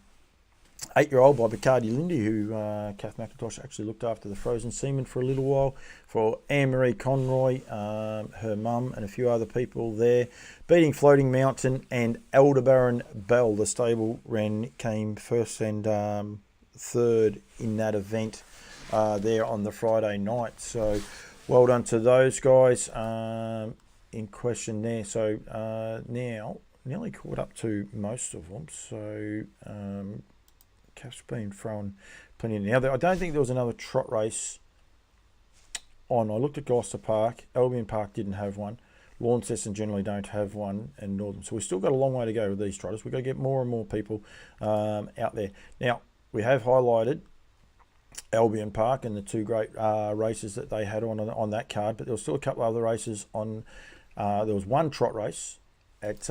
8-year-old by Bacardi Lindy, who Kath McIntosh actually looked after the Frozen Seaman for a little while, for Anne-Marie Conroy, her mum, and a few other people there. Beating Floating Mountain and Aldebaran Bell, the stable came first and third in that event there on the Friday night. So well done to those guys in question there. So now nearly caught up to most of them. So Kath's been thrown plenty in. Now I don't think there was another trot race on. I looked at Gloucester Park. Albion Park didn't have one. Launceston generally don't have one, and Northern. So we've still got a long way to go with these trotters. We've got to get more and more people out there. Now, we have highlighted Albion Park and the 2 great races that they had on that card, but there was still a couple of other races on. There was one trot race at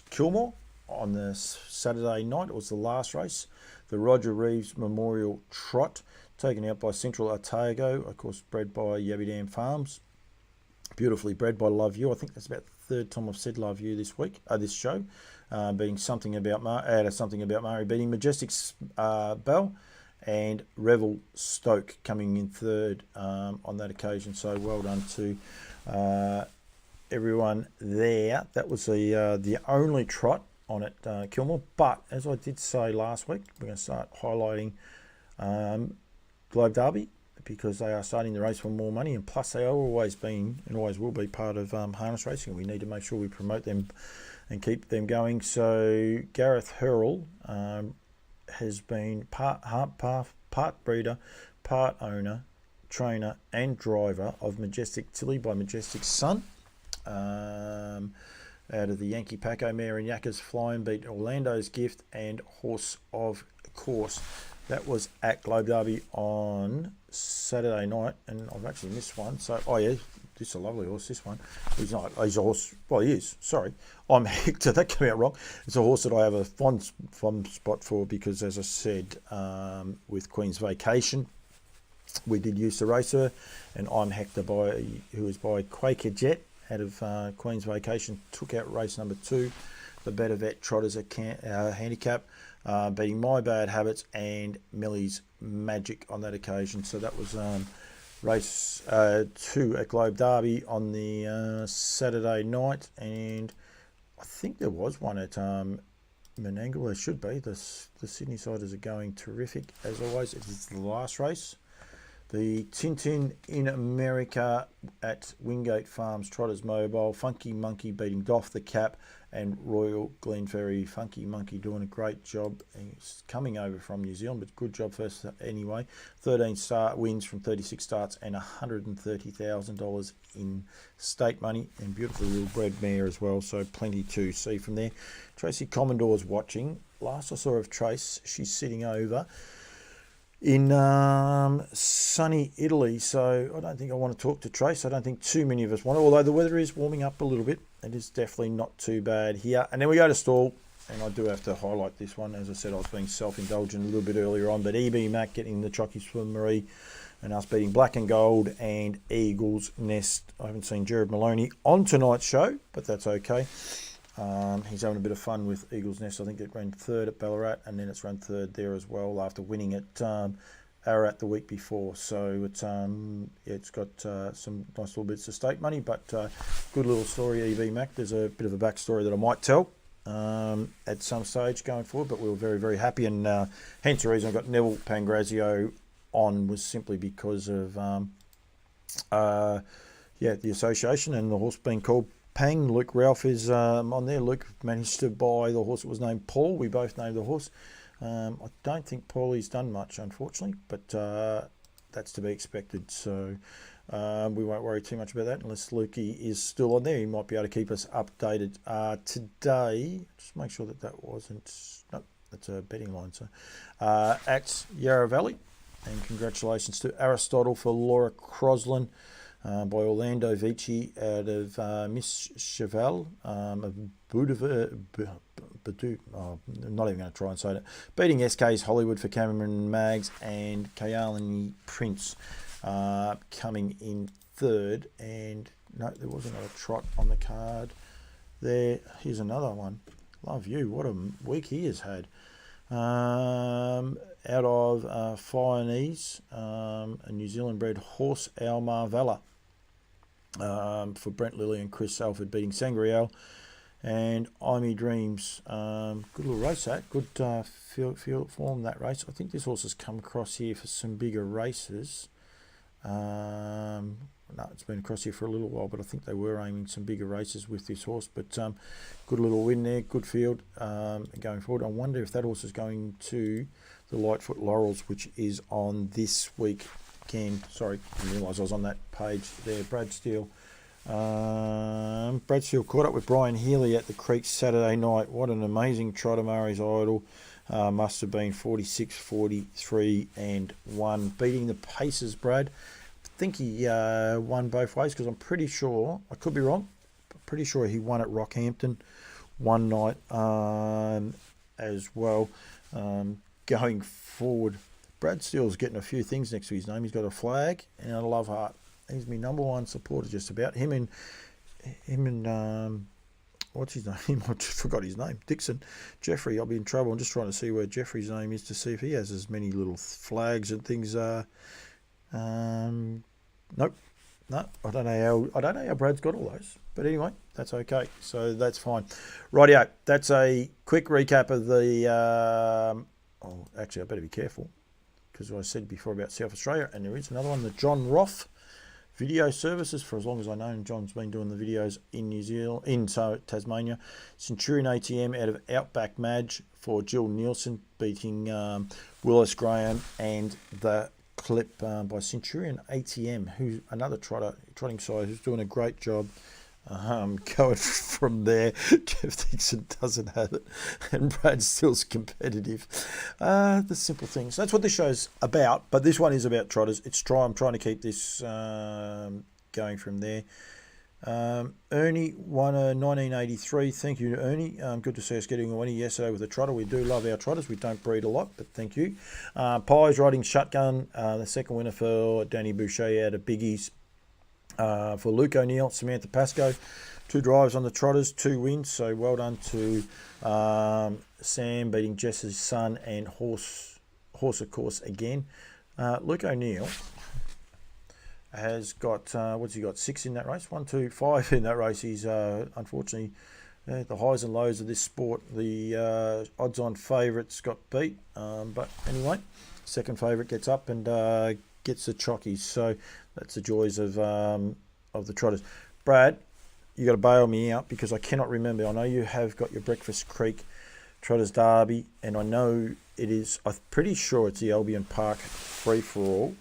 Kilmore on the Saturday night. It was the last race, the Roger Reeves Memorial Trot, taken out by Central Otago, of course bred by Yabby Dam Farms, beautifully bred by Love You. I think that's about the 3rd time I've said Love You this week, this show. Being something about Murray, beating Majestic's Bell, and Revel Stoke coming in 3rd on that occasion. So well done to everyone there. That was the only trot on at Kilmore. But as I did say last week, we're going to start highlighting Globe Derby, because they are starting to race for more money, and plus they are always been and always will be part of harness racing. We need to make sure we promote them and keep them going. So Gareth Hurrell has been part breeder, part owner, trainer and driver of Majestic Tilly by Majestic's son. Out of the Yankee Paco mare and Yakkers Flying, beat Orlando's Gift and Horse of Course. That was at Globe Derby on Saturday night, and I've actually missed one. So, oh yeah, this is a lovely horse, this one. He's not, he's a horse, well he is, sorry. I'm Hector, that came out wrong. It's a horse that I have a fond spot for because, as I said, with Queen's Vacation, we did used to race her, and I'm Hector, who is by Quaker Jet out of Queen's Vacation, took out race number 2, the Better Vet Trotters at handicap, beating My Bad Habits and Millie's Magic on that occasion. So that was race 2 at Globe Derby on the Saturday night, and I think there was one at Menangle. There should be. The Sydney Siders are going terrific as always. It is the last race. The Tintin in America at Wingate Farms Trotters Mobile. Funky Monkey beating Doff the Cap and Royal Glenferrie. Funky Monkey doing a great job. He's coming over from New Zealand, but good job first anyway. 13 wins from 36 starts and $130,000 in stake money, and beautiful little bred mare as well, so plenty to see from there. Tracy Commodore's watching. Last I saw of Trace, she's sitting over in sunny Italy, so I don't think I want to talk to Trace. I don't think too many of us want to, although the weather is warming up a little bit. It is definitely not too bad here. And then we go to stall, and I do have to highlight this one. As I said, I was being self-indulgent a little bit earlier on, but EB Mac getting the chockies for Marie, and us beating Black and Gold and Eagle's Nest. I haven't seen Jared Maloney on tonight's show, but that's okay. He's having a bit of fun with Eagle's Nest. I think it ran 3rd at Ballarat, and then it's run 3rd there as well after winning at Ararat the week before. So it's it's got some nice little bits of stake money, but good little story, EV Mac. There's a bit of a backstory that I might tell at some stage going forward, but we were very, very happy, and hence the reason I got Neville Pangrazio on was simply because of the association and the horse being called Pang. Luke Ralph is on there. Luke managed to buy the horse that was named Paul. We both named the horse. I don't think Paulie's done much, unfortunately, but that's to be expected. So we won't worry too much about that unless Lukey is still on there. He might be able to keep us updated. Today, just make sure that wasn't... Nope, that's a betting line. So at Yarra Valley. And congratulations to Aristotle for Laura Croslin by Orlando Vici out of Miss Cheval of Badu. Oh, I'm not even going to try and say that. Beating SK's Hollywood for Cameron Maggs, and Kayalini Prince coming in third. And no, there was another trot on the card there. Here's another one. Love you. What a week he has had. Out of Firenese, a New Zealand bred horse, Al Marvella, for Brent Lilly and Chris Alford, beating Sangreal and Imi Dreams. Good little race that. Good field form, that race. I think this horse has come across here for some bigger races. No, it's been across here for a little while, but I think they were aiming some bigger races with this horse. But good little win there, good field going forward. I wonder if that horse is going to the Lightfoot Laurels, which is on this weekend. Sorry, I didn't realise I was on that page there. Brad Steele. Brad Steele caught up with Brian Healy at the Creek Saturday night. What an amazing trotter, Murray's Idol. Must have been 46, 43 and 1. Beating the paces, Brad. I think he won both ways, because I'm pretty sure, I could be wrong, but pretty sure he won at Rockhampton one night as well. Going forward, Brad Steele's getting a few things next to his name. He's got a flag and a love heart. He's my number one supporter, just about. Him and what's his name? I just forgot his name. Dixon. Jeffrey, I'll be in trouble. I'm just trying to see where Jeffrey's name is to see if he has as many little flags and things. Nope. No, I don't know how Brad's got all those. But anyway, that's okay. So that's fine. Rightio. That's a quick recap of the... actually, I better be careful, because I said before about South Australia, and there is another one, the John Roth Video Services. For as long as I know, John's been doing the videos in New Zealand, in Tasmania. Centurion ATM out of Outback Madge for Jill Nielsen, beating Willis Graham, and the clip by Centurion ATM, who's another trotting side, who's doing a great job. Going from there, Jeff Dixon doesn't have it, and Brad Still's competitive. The simple things. That's what this show's about, but this one is about trotters. I'm trying to keep this going from there. Ernie won a 1983. Thank you, Ernie. Good to see us getting a winner yesterday with a trotter. We do love our trotters. We don't breed a lot, but thank you. Pies riding Shotgun, the second winner for Danny Boucher out of Biggies. For Luke O'Neill, Samantha Pascoe, 2 drives on the trotters, 2 wins. So well done to Sam, beating Jess's son, and horse of course again. Luke O'Neill has got what's he got? 6 in that race. 1, 2, 5 in that race. He's unfortunately the highs and lows of this sport. The odds-on favourites got beat, but anyway, second favourite gets up and gets the chockies. So that's the joys of the trotters. Brad, you got to bail me out, because I cannot remember. I know you have got your Breakfast Creek Trotters Derby, and I know it is. I'm pretty sure it's the Albion Park free for all,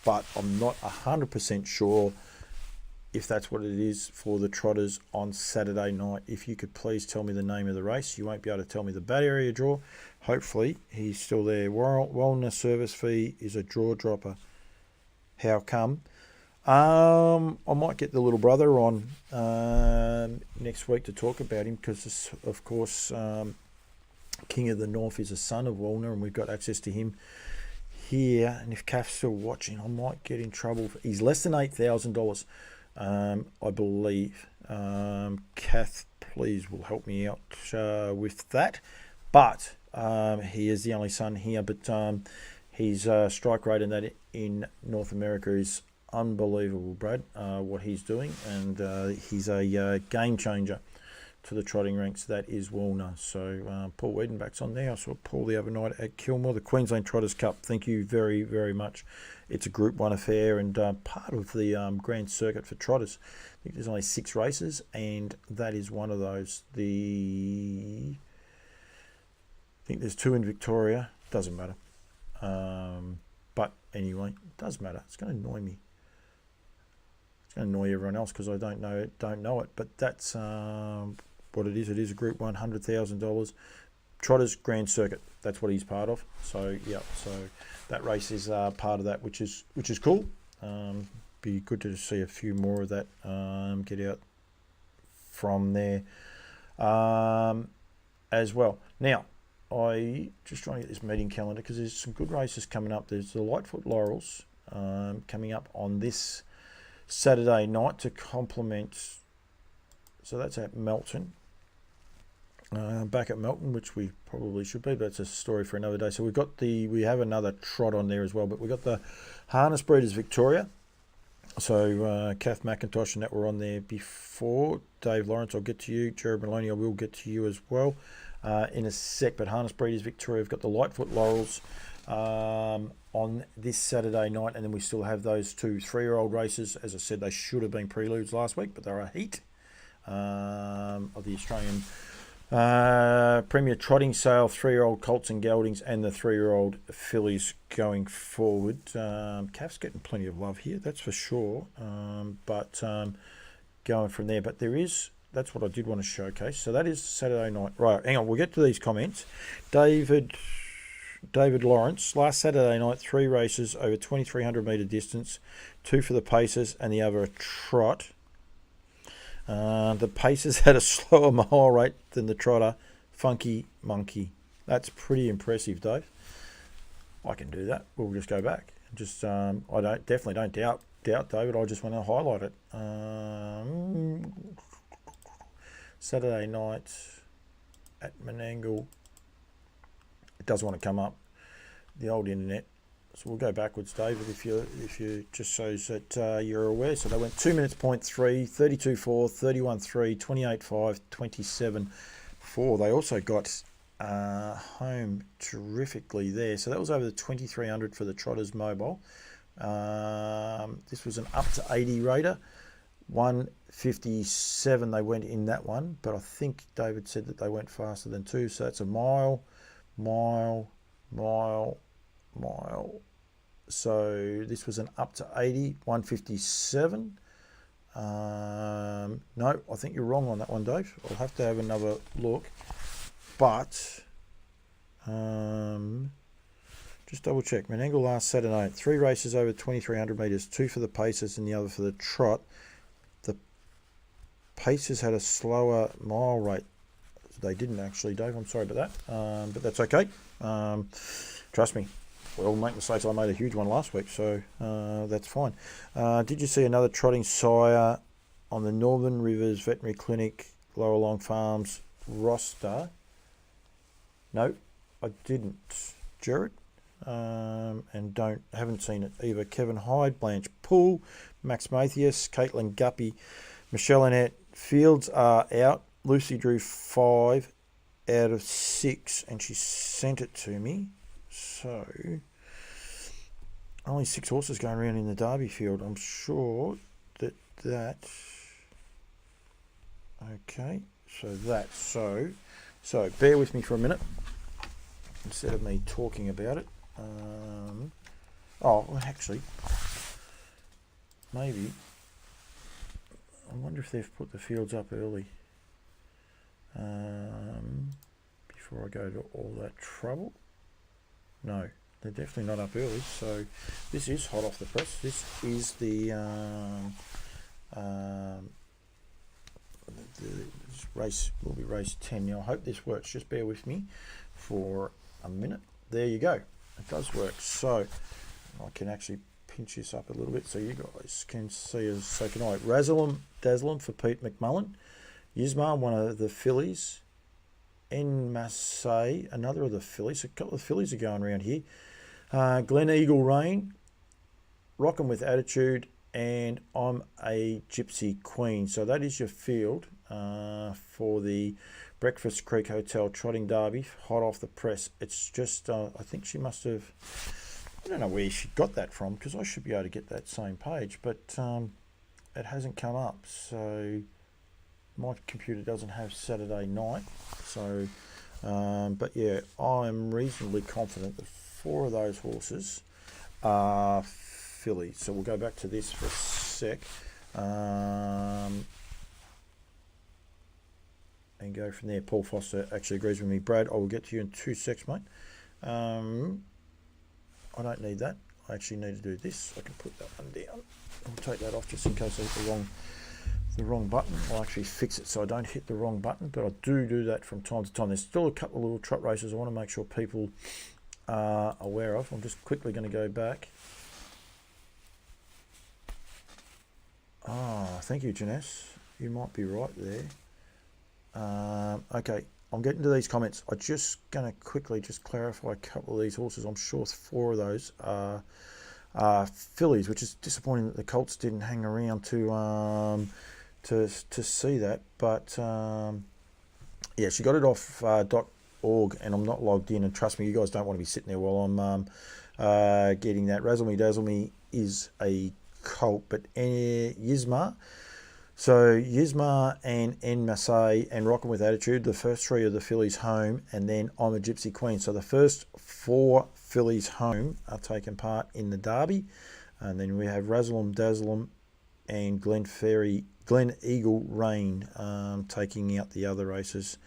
but I'm not 100% sure if that's what it is for the trotters on Saturday night. If you could please tell me the name of the race. You won't be able to tell me the bad area draw. Hopefully he's still there. Wellness service fee is a draw dropper. How come? I might get the little brother on next week to talk about him, because of course King of the North is a son of Wellner, and we've got access to him here. And if Kath's still watching, I might get in trouble. He's less than $8,000, I believe. Kath, please will help me out with that. But he is the only son here, but his strike rate in North America is unbelievable, Brad, what he's doing, and he's a game changer, to the trotting ranks, that is Walner. So Paul Wiedenbach's on there. I saw Paul the other night at Kilmore, the Queensland Trotters Cup. Thank you very, very much. It's a Group 1 affair and part of the Grand Circuit for Trotters. I think there's only 6 races, and that is one of those. I think there's 2 in Victoria. Doesn't matter. But anyway, it does matter. It's going to annoy me. It's going to annoy everyone else because I don't know it. But that's what it is. It is a Group 1, $100,000. Trotters Grand Circuit. That's what he's part of. So yeah. So that race is part of that, which is cool. Be good to see a few more of that get out from there as well. Now, I just trying to get this meeting calendar because there's some good races coming up. There's the Lightfoot Laurels coming up on this Saturday night to complement. So that's at Melton. Back at Melton, which we probably should be, but that's a story for another day. So we have another trot on there as well, but we've got the Harness Breeders Victoria. So Kath McIntosh and that were on there before. Dave Lawrence, I'll get to you. Jared Maloney, I will get to you as well in a sec. But Harness Breeders Victoria, we've got the Lightfoot Laurels on this Saturday night, and then we still have those 2 3-year-old races. As I said, they should have been preludes last week, but they're a heat of the Australian Premier Trotting Sale, 3-year-old Colts and Geldings, and the 3-year-old fillies going forward. Calf's getting plenty of love here, that's for sure. But going from there, but that's what I did want to showcase. So that is Saturday night. Right, hang on, we'll get to these comments. David Lawrence, last Saturday night, 3 races over 2,300 metre distance, 2 for the Pacers and the other a trot. The Pacers had a slower mile rate than the Trotter. Funky Monkey. That's pretty impressive, Dave. I can do that. We'll just go back. I definitely don't doubt David. I just want to highlight it. Saturday night at Menangle. It does want to come up. The old internet. So we'll go backwards, David, if you just so that you're aware. So they went 2 minutes, 0.3, 32.4, 31.3, 28.5, 27.4. They also got home terrifically there. So that was over the 2,300 for the Trotters Mobile. This was an up to 80 rater. 1:57 they went in that one, but I think David said that they went faster than 2. So that's a mile. So this was an up to 80, 1:57. No, I think you're wrong on that one, Dave. I'll have to have another look. But just double check. Menangle last Saturday night, 3 races over 2,300 metres, 2 for the Pacers and the other for the Trot. The Pacers had a slower mile rate. They didn't actually, Dave. I'm sorry about that. But that's okay. Trust me. We all make mistakes. I made a huge one last week, so that's fine. Did you see another trotting sire on the Northern Rivers Veterinary Clinic, Lower Long Farms roster? No, I didn't, Jared. And haven't seen it either. Kevin Hyde, Blanche Poole, Max Mathias, Caitlin Guppy, Michelle Annette. Fields are out. Lucy drew 5 out of 6, and she sent it to me. So, only 6 horses going around in the Derby field. I'm sure that. Okay, so bear with me for a minute instead of me talking about it. Actually, maybe. I wonder if they've put the fields up early. Before I go to all that trouble. No, they're definitely not up early. So this is hot off the press. This is the race will be race 10. Now I hope this works. Just bear with me for a minute. There you go. It does work. So I can actually pinch this up a little bit so you guys can see us. So can I? Razzle Dazzle for Pete McMullen. Yismar, one of the fillies. En Massey, another of the fillies. A couple of fillies are going around here. Glen Eagle Rain, Rockin' with Attitude, and I'm a Gypsy Queen. So that is your field. for the Breakfast Creek Hotel Trotting Derby, hot off the press. It's just, I think she must have, I don't know where she got that from, because I should be able to get that same page, but it hasn't come up. So my computer doesn't have Saturday night. So, but yeah, I'm reasonably confident that 4 of those horses are fillies. So we'll go back to this for a sec. And go from there. Paul Foster actually agrees with me. Brad, I will get to you in 2 secs, mate. I don't need that. I actually need to do this. I can put that one down. I'll take that off just in case I hit the wrong button. I'll actually fix it so I don't hit the wrong button, but I do that from time to time. There's still a couple of little trot races I want to make sure people are aware of. I'm just quickly going to go back. Thank you, Janess. You might be right there. Okay, I'm getting to these comments. I'm just going to quickly just clarify a couple of these horses. I'm sure 4 of those are fillies, which is disappointing that the Colts didn't hang around to see that. But yeah, she got it off .org, and I'm not logged in. And trust me, you guys don't want to be sitting there while I'm getting that. Razzle Me Dazzle Me is a colt, but Yzma. So Yzma and En Massey and Rockin' With Attitude, the first 3 of the fillies home, and then I'm a Gypsy Queen. So the first 4 fillies home are taking part in the Derby, and then we have Razzle 'em Dazzle 'em and Glen Eagle Rain taking out the other races,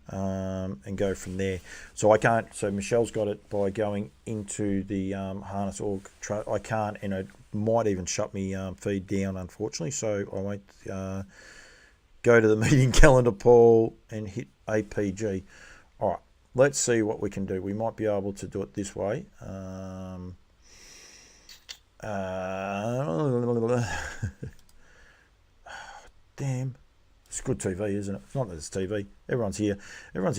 and go from there. So I can't. So Michelle's got it by going into the harness org. I can't, and it might even shut me feed down, unfortunately. So I won't go to the meeting calendar, Paul, and hit APG. All right, let's see what we can do. We might be able to do it this way. Damn. It's good TV, isn't it? It's not that it's TV. Everyone's here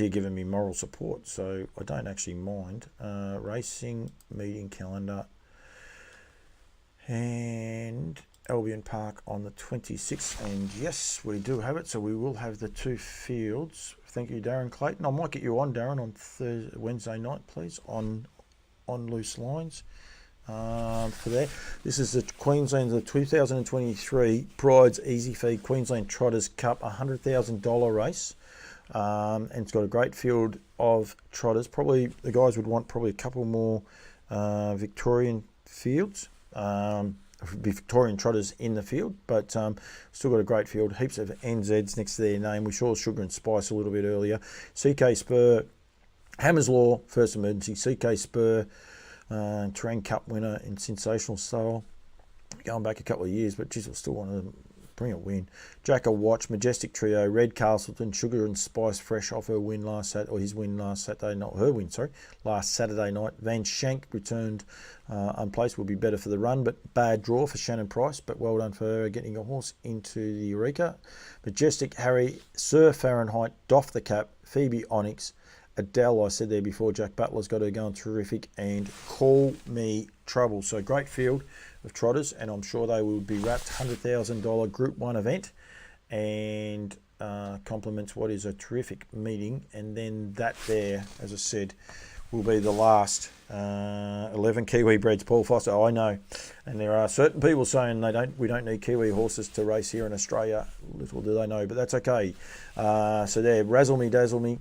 giving me moral support, so I don't actually mind. Racing meeting calendar and Albion Park on the 26th, and yes, we do have it. So we will have the 2 fields. Thank you, Darren Clayton. I might get you on, Darren, on Wednesday night, please, on Loose Lines. For that, this is the Queensland, the 2023 Pride's Easy Feed Queensland Trotters Cup, $100,000 race, and it's got a great field of trotters. Probably the guys would want probably a couple more Victorian fields, Victorian trotters in the field, but still got a great field. Heaps of NZs next to their name. We saw Sugar and Spice a little bit earlier. CK Spur, Hammers Law, First Emergency. CK Spur, Terrain Cup winner in sensational style, going back a couple of years, but geez, I still want to bring a win. Jacker Watch, Majestic Trio, Red Castleton, Sugar and Spice, fresh off her win last Saturday, or his win last Saturday, not her win, sorry, last Saturday night. Van Shank returned unplaced, will be better for the run, but bad draw for Shannon Price, but well done for her getting a horse into the Eureka. Majestic Harry, Sir Fahrenheit, Doff the Cap, Phoebe Onyx, Adele, I said there before, Jack Butler's got her going terrific, and Call Me Trouble. So great field of trotters, and I'm sure they will be wrapped. $100,000 Group 1 event, and complements what is a terrific meeting. And then that there, as I said, will be the last 11 Kiwi breds. Paul Foster, I know, and there are certain people saying we don't need Kiwi horses to race here in Australia. Little do they know, but that's okay. So there, Razzle Me Dazzle Me,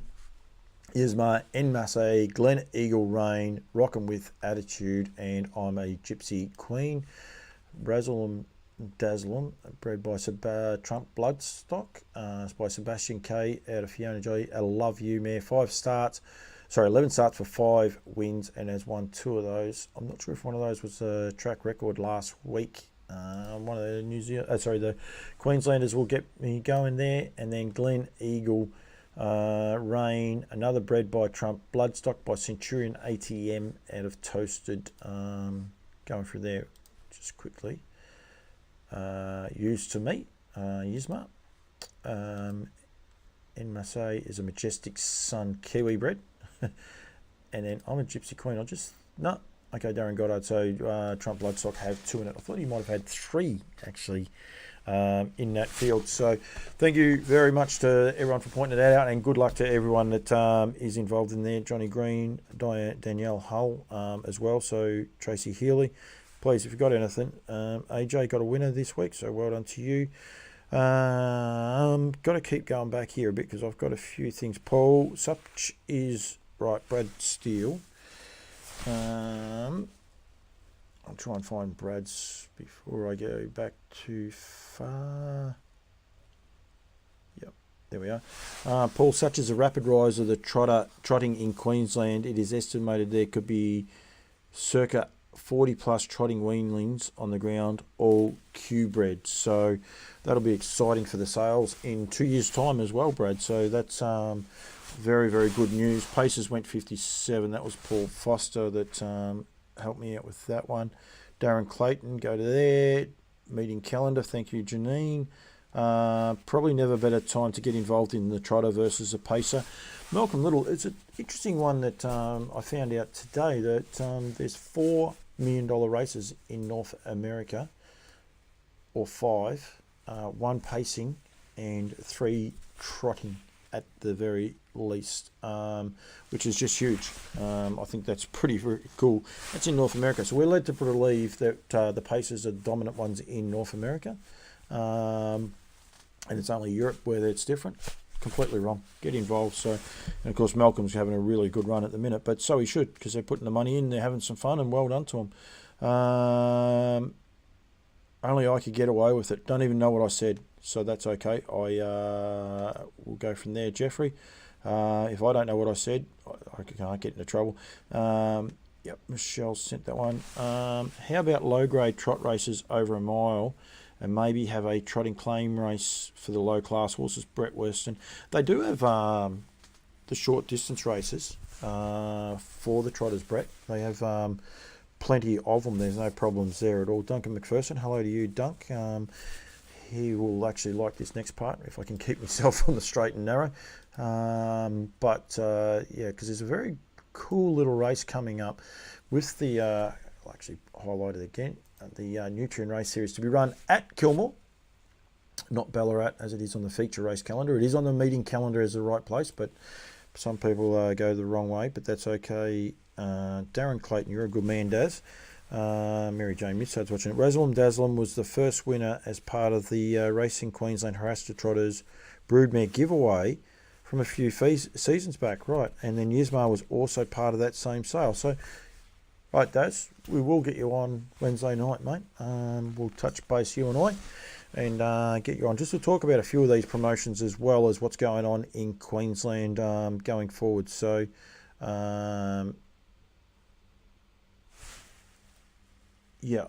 Yzma, En Massey, Glen Eagle Rain, Rockin' With Attitude, and I'm a Gypsy Queen. Razzle 'em Dazzle 'em, bred by Trump Bloodstock, by Sebastian K out of Fiona Joy. I love you, mare. 11 starts for 5 wins, and has won 2 of those. I'm not sure if one of those was a track record last week. One of the the Queenslanders will get me going there, and then Glen Eagle Rain, another bred by Trump Bloodstock by Centurion ATM out of Toasted, going through there just quickly. Used to meet Yzma. En Massey is a Majestic Sun Kiwi bred. And then I'm a Gypsy Queen. Okay, Darren Goddard. So Trump Bloodstock have 2 in it. I thought he might have had 3 actually in that field. So thank you very much to everyone for pointing that out, and good luck to everyone that is involved in there. Johnny Green, Danielle Hull as well, so Tracy Healy. Please, if you've got anything, AJ got a winner this week, so well done to you. Got to keep going back here a bit because I've got a few things. Paul, such is right. Brad Steele. I'll try and find Brad's before I go back too far. Yep, there we are. Paul, such is a rapid rise of the trotting in Queensland. It is estimated there could be circa 40 plus trotting weanlings on the ground, all Q-bred. So that'll be exciting for the sales in 2 years' time as well, Brad. So that's very, very good news. Paces went 57. That was Paul Foster that helped me out with that one. Darren Clayton, go to there. Meeting calendar. Thank you, Janine. Probably never better time to get involved in the trotter versus a pacer. Malcolm Little, it's an interesting one that I found out today that there's $4 million races in North America, or 5, 1 pacing and 3 trotting at the very least, which is just huge. I think that's pretty cool. That's in North America, so we're led to believe that the pacers are the dominant ones in North America, and it's only Europe where it's different. Completely wrong. Get involved. So, and of course, Malcolm's having a really good run at the minute, but so he should, because they're putting the money in, they're having some fun, and well done to them. Only I could get away with it. Don't even know what I said, so that's okay. I will go from there. Jeffrey, if I don't know what I said, I can't get into trouble. Yep, Michelle sent that one. How about low-grade trot races over a mile, and maybe have a trotting claim race for the low-class horses? Brett Weston. They do have the short distance races for the trotters, Brett. They have plenty of them. There's no problems there at all. Duncan McPherson, hello to you, Dunk. He will actually like this next part if I can keep myself on the straight and narrow. Yeah, because there's a very cool little race coming up with the, I'll actually highlight it again, the Nutrien Race Series to be run at Kilmore, not Ballarat as it is on the feature race calendar. It is on the meeting calendar as the right place, but some people go the wrong way, but that's okay. Darren Clayton, you're a good man, Daz. Mary Jane Mitsad's watching it. Rasalem Daslem was the first winner as part of the Racing Queensland Harasta Trotters Broodmare giveaway from a few seasons back, right? And then Yismar was also part of that same sale. So, right, Daz, we will get you on Wednesday night, mate. We'll touch base, you and I, and get you on just to talk about a few of these promotions as well as what's going on in Queensland going forward. So, yeah,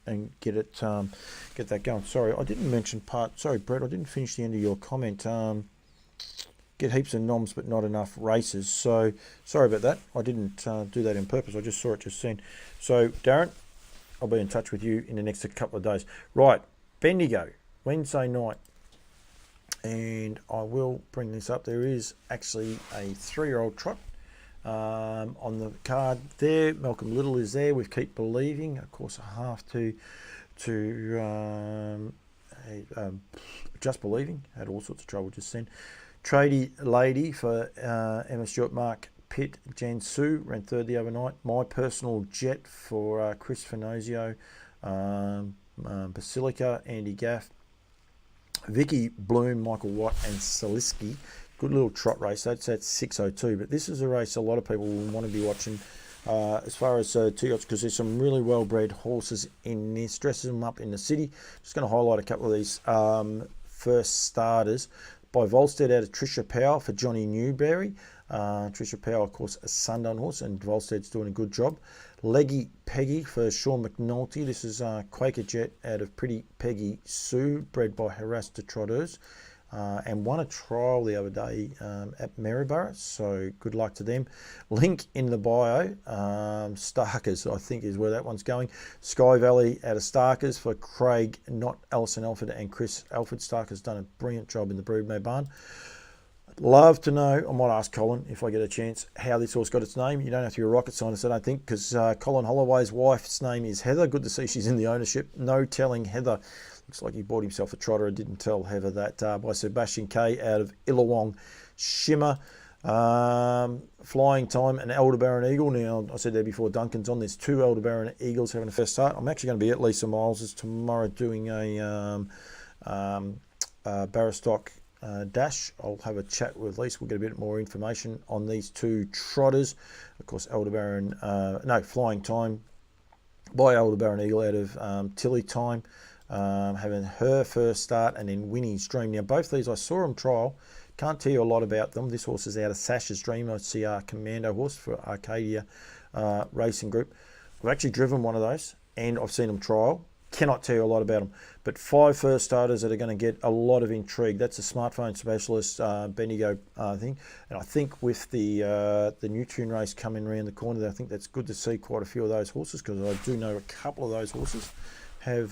and get that going. Sorry, I didn't mention sorry, Brett, I didn't finish the end of your comment. Get heaps of noms but not enough races. So sorry about that. I didn't do that on purpose. I just saw it just then. So Darren, I'll be in touch with you in the next couple of days. Right, Bendigo, Wednesday night. And I will bring this up. There is actually a 3-year-old trot on the card there. Malcolm Little is there with Keep Believing. Of course, a half to Just Believing. Had all sorts of trouble just then. Tradie Lady for Emma Stewart, Mark Pitt, Jen Sue ran third the other night. My Personal Jet for Chris Finozio, Basilica, Andy Gaff, Vicky Bloom, Michael Watt, and Saliski. Good little trot race. That's at 6:02. But this is a race a lot of people will want to be watching as far as 2 yachts, because there's some really well-bred horses in this. Dresses them up in the city. Just going to highlight a couple of these first starters. By Volstead out of Trisha Powell for Johnny Newberry. Trisha Powell, of course, a Sundown horse, and Volstead's doing a good job. Leggy Peggy for Sean McNulty. This is Quaker Jet out of Pretty Peggy Sue, bred by Harasta Trotters, and won a trial the other day at Maryborough, so good luck to them. Link in the bio, Starkers, I think is where that one's going. Sky Valley out of Starkers for Craig, not Alison Alford, and Chris Alford. Starkers done a brilliant job in the Broodmare barn. Love to know, I might ask Colin if I get a chance, how this horse got its name. You don't have to be a rocket scientist, I don't think, because Colin Holloway's wife's name is Heather. Good to see she's in the ownership. No telling Heather. Looks like he bought himself a trotter. I didn't tell Heather that. By Sebastian K out of Illawong. Shimmer. Flying Time and Aldebaran Eagle. Now, I said there before, Duncan's on. There's 2 Aldebaran Eagles having a first start. I'm actually going to be at Lisa Miles's tomorrow doing a Barristock dash. I'll have a chat with Lisa. We'll get a bit more information on these 2 trotters. Of course, Flying Time by Aldebaran Eagle out of Tilly Time, having her first start, and then Winnie's Dream. Now, both these I saw them trial. Can't tell you a lot about them. This horse is out of Sasha's Dream. I see our commando horse for Arcadia Racing Group. I've actually driven one of those, and I've seen them trial. Cannot tell you a lot about them, but 5 first starters that are going to get a lot of intrigue. That's a smartphone specialist Bendigo thing, and I think with the new tune race coming around the corner, I think that's good to see quite a few of those horses, because I do know a couple of those horses have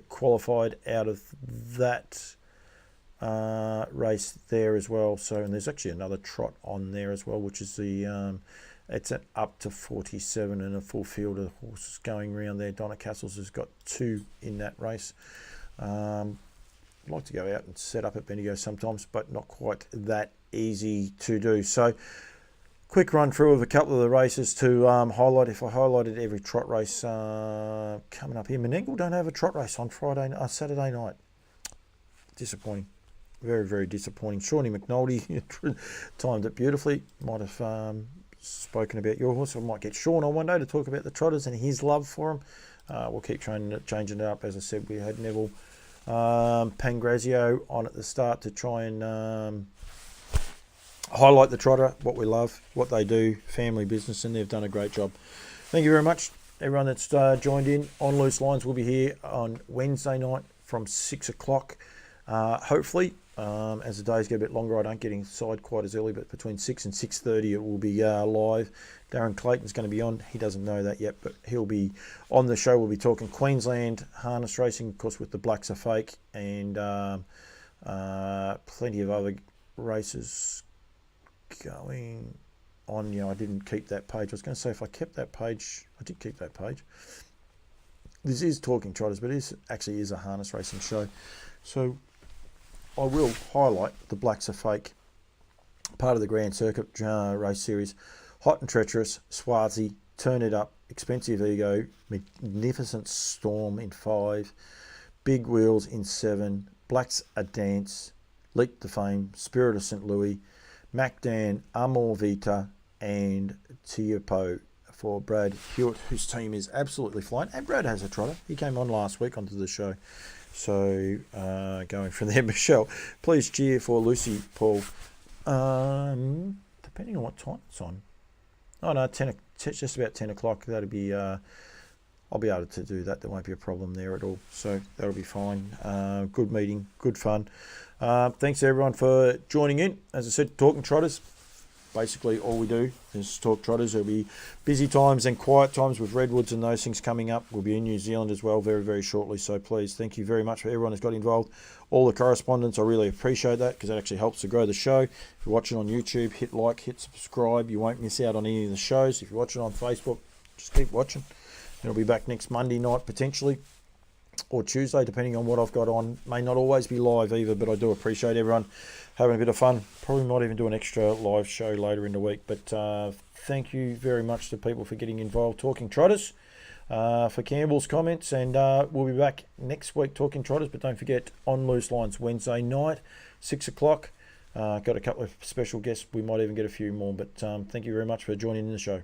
qualified out of that race there as well. So, and there's actually another trot on there as well, which is the it's an up to 47 and a full field of horses going around there. Donna Castles has got 2 in that race. I'd like to go out and set up at Bendigo sometimes, but not quite that easy to do. So, quick run through of a couple of the races to highlight. If I highlighted every trot race coming up here, Menangle don't have a trot race on Saturday night. Disappointing. Very, very disappointing. Shawnee McNulty timed it beautifully. Might have spoken about your horse. I might get Sean on one day to talk about the trotters and his love for them. We'll keep changing it up. As I said, we had Neville Pangrazio on at the start to try and highlight the trotter, what we love, what they do, family business, and they've done a great job. Thank you very much, everyone that's joined in. On Loose Lines, we'll be here on Wednesday night from 6 o'clock. Hopefully, as the days get a bit longer, I don't get inside quite as early, but between 6 and 6:30 it will be live. Darren Clayton's going to be on. He doesn't know that yet, but he'll be on the show. We'll be talking Queensland harness racing, of course, with the Blacks Are Fake, and plenty of other races going on. You know, I didn't keep that page. I was going to say, if I kept that page, I did keep that page. This is Talking Trotters, but it actually is a harness racing show. So I will highlight the Blacks Are Fake, part of the Grand Circuit race series. Hot and Treacherous, Swazi, Turn It Up, Expensive Ego, Magnificent Storm in 5, Big Wheels in 7, Blacks A Dance, Leap to Fame, Spirit of St. Louis, Macdan, Amor Vita, and Tiapo for Brad Hewitt, whose team is absolutely flying. And Brad has a trotter. He came on last week onto the show. So, going from there, Michelle, please cheer for Lucy Paul. Depending on what time it's on. Oh, no, just about 10 o'clock. That'll be, I'll be able to do that. There won't be a problem there at all. So, that'll be fine. Good meeting, good fun. Thanks, everyone, for joining in. As I said, Talking Trotters. Basically, all we do is talk trotters. There'll be busy times and quiet times with redwoods and those things coming up. We'll be in New Zealand as well very, very shortly. So please, thank you very much for everyone who's got involved. All the correspondence, I really appreciate that, because that actually helps to grow the show. If you're watching on YouTube, hit like, hit subscribe. You won't miss out on any of the shows. If you're watching on Facebook, just keep watching. It'll be back next Monday night potentially, or Tuesday, depending on what I've got on. May not always be live either, but I do appreciate everyone having a bit of fun. Probably might even do an extra live show later in the week, but thank you very much to people for getting involved. Talking Trotters, for Campbell's comments, and we'll be back next week talking trotters, but don't forget, On Loose Lines Wednesday night, 6 o'clock. Got a couple of special guests. We might even get a few more, but thank you very much for joining in the show.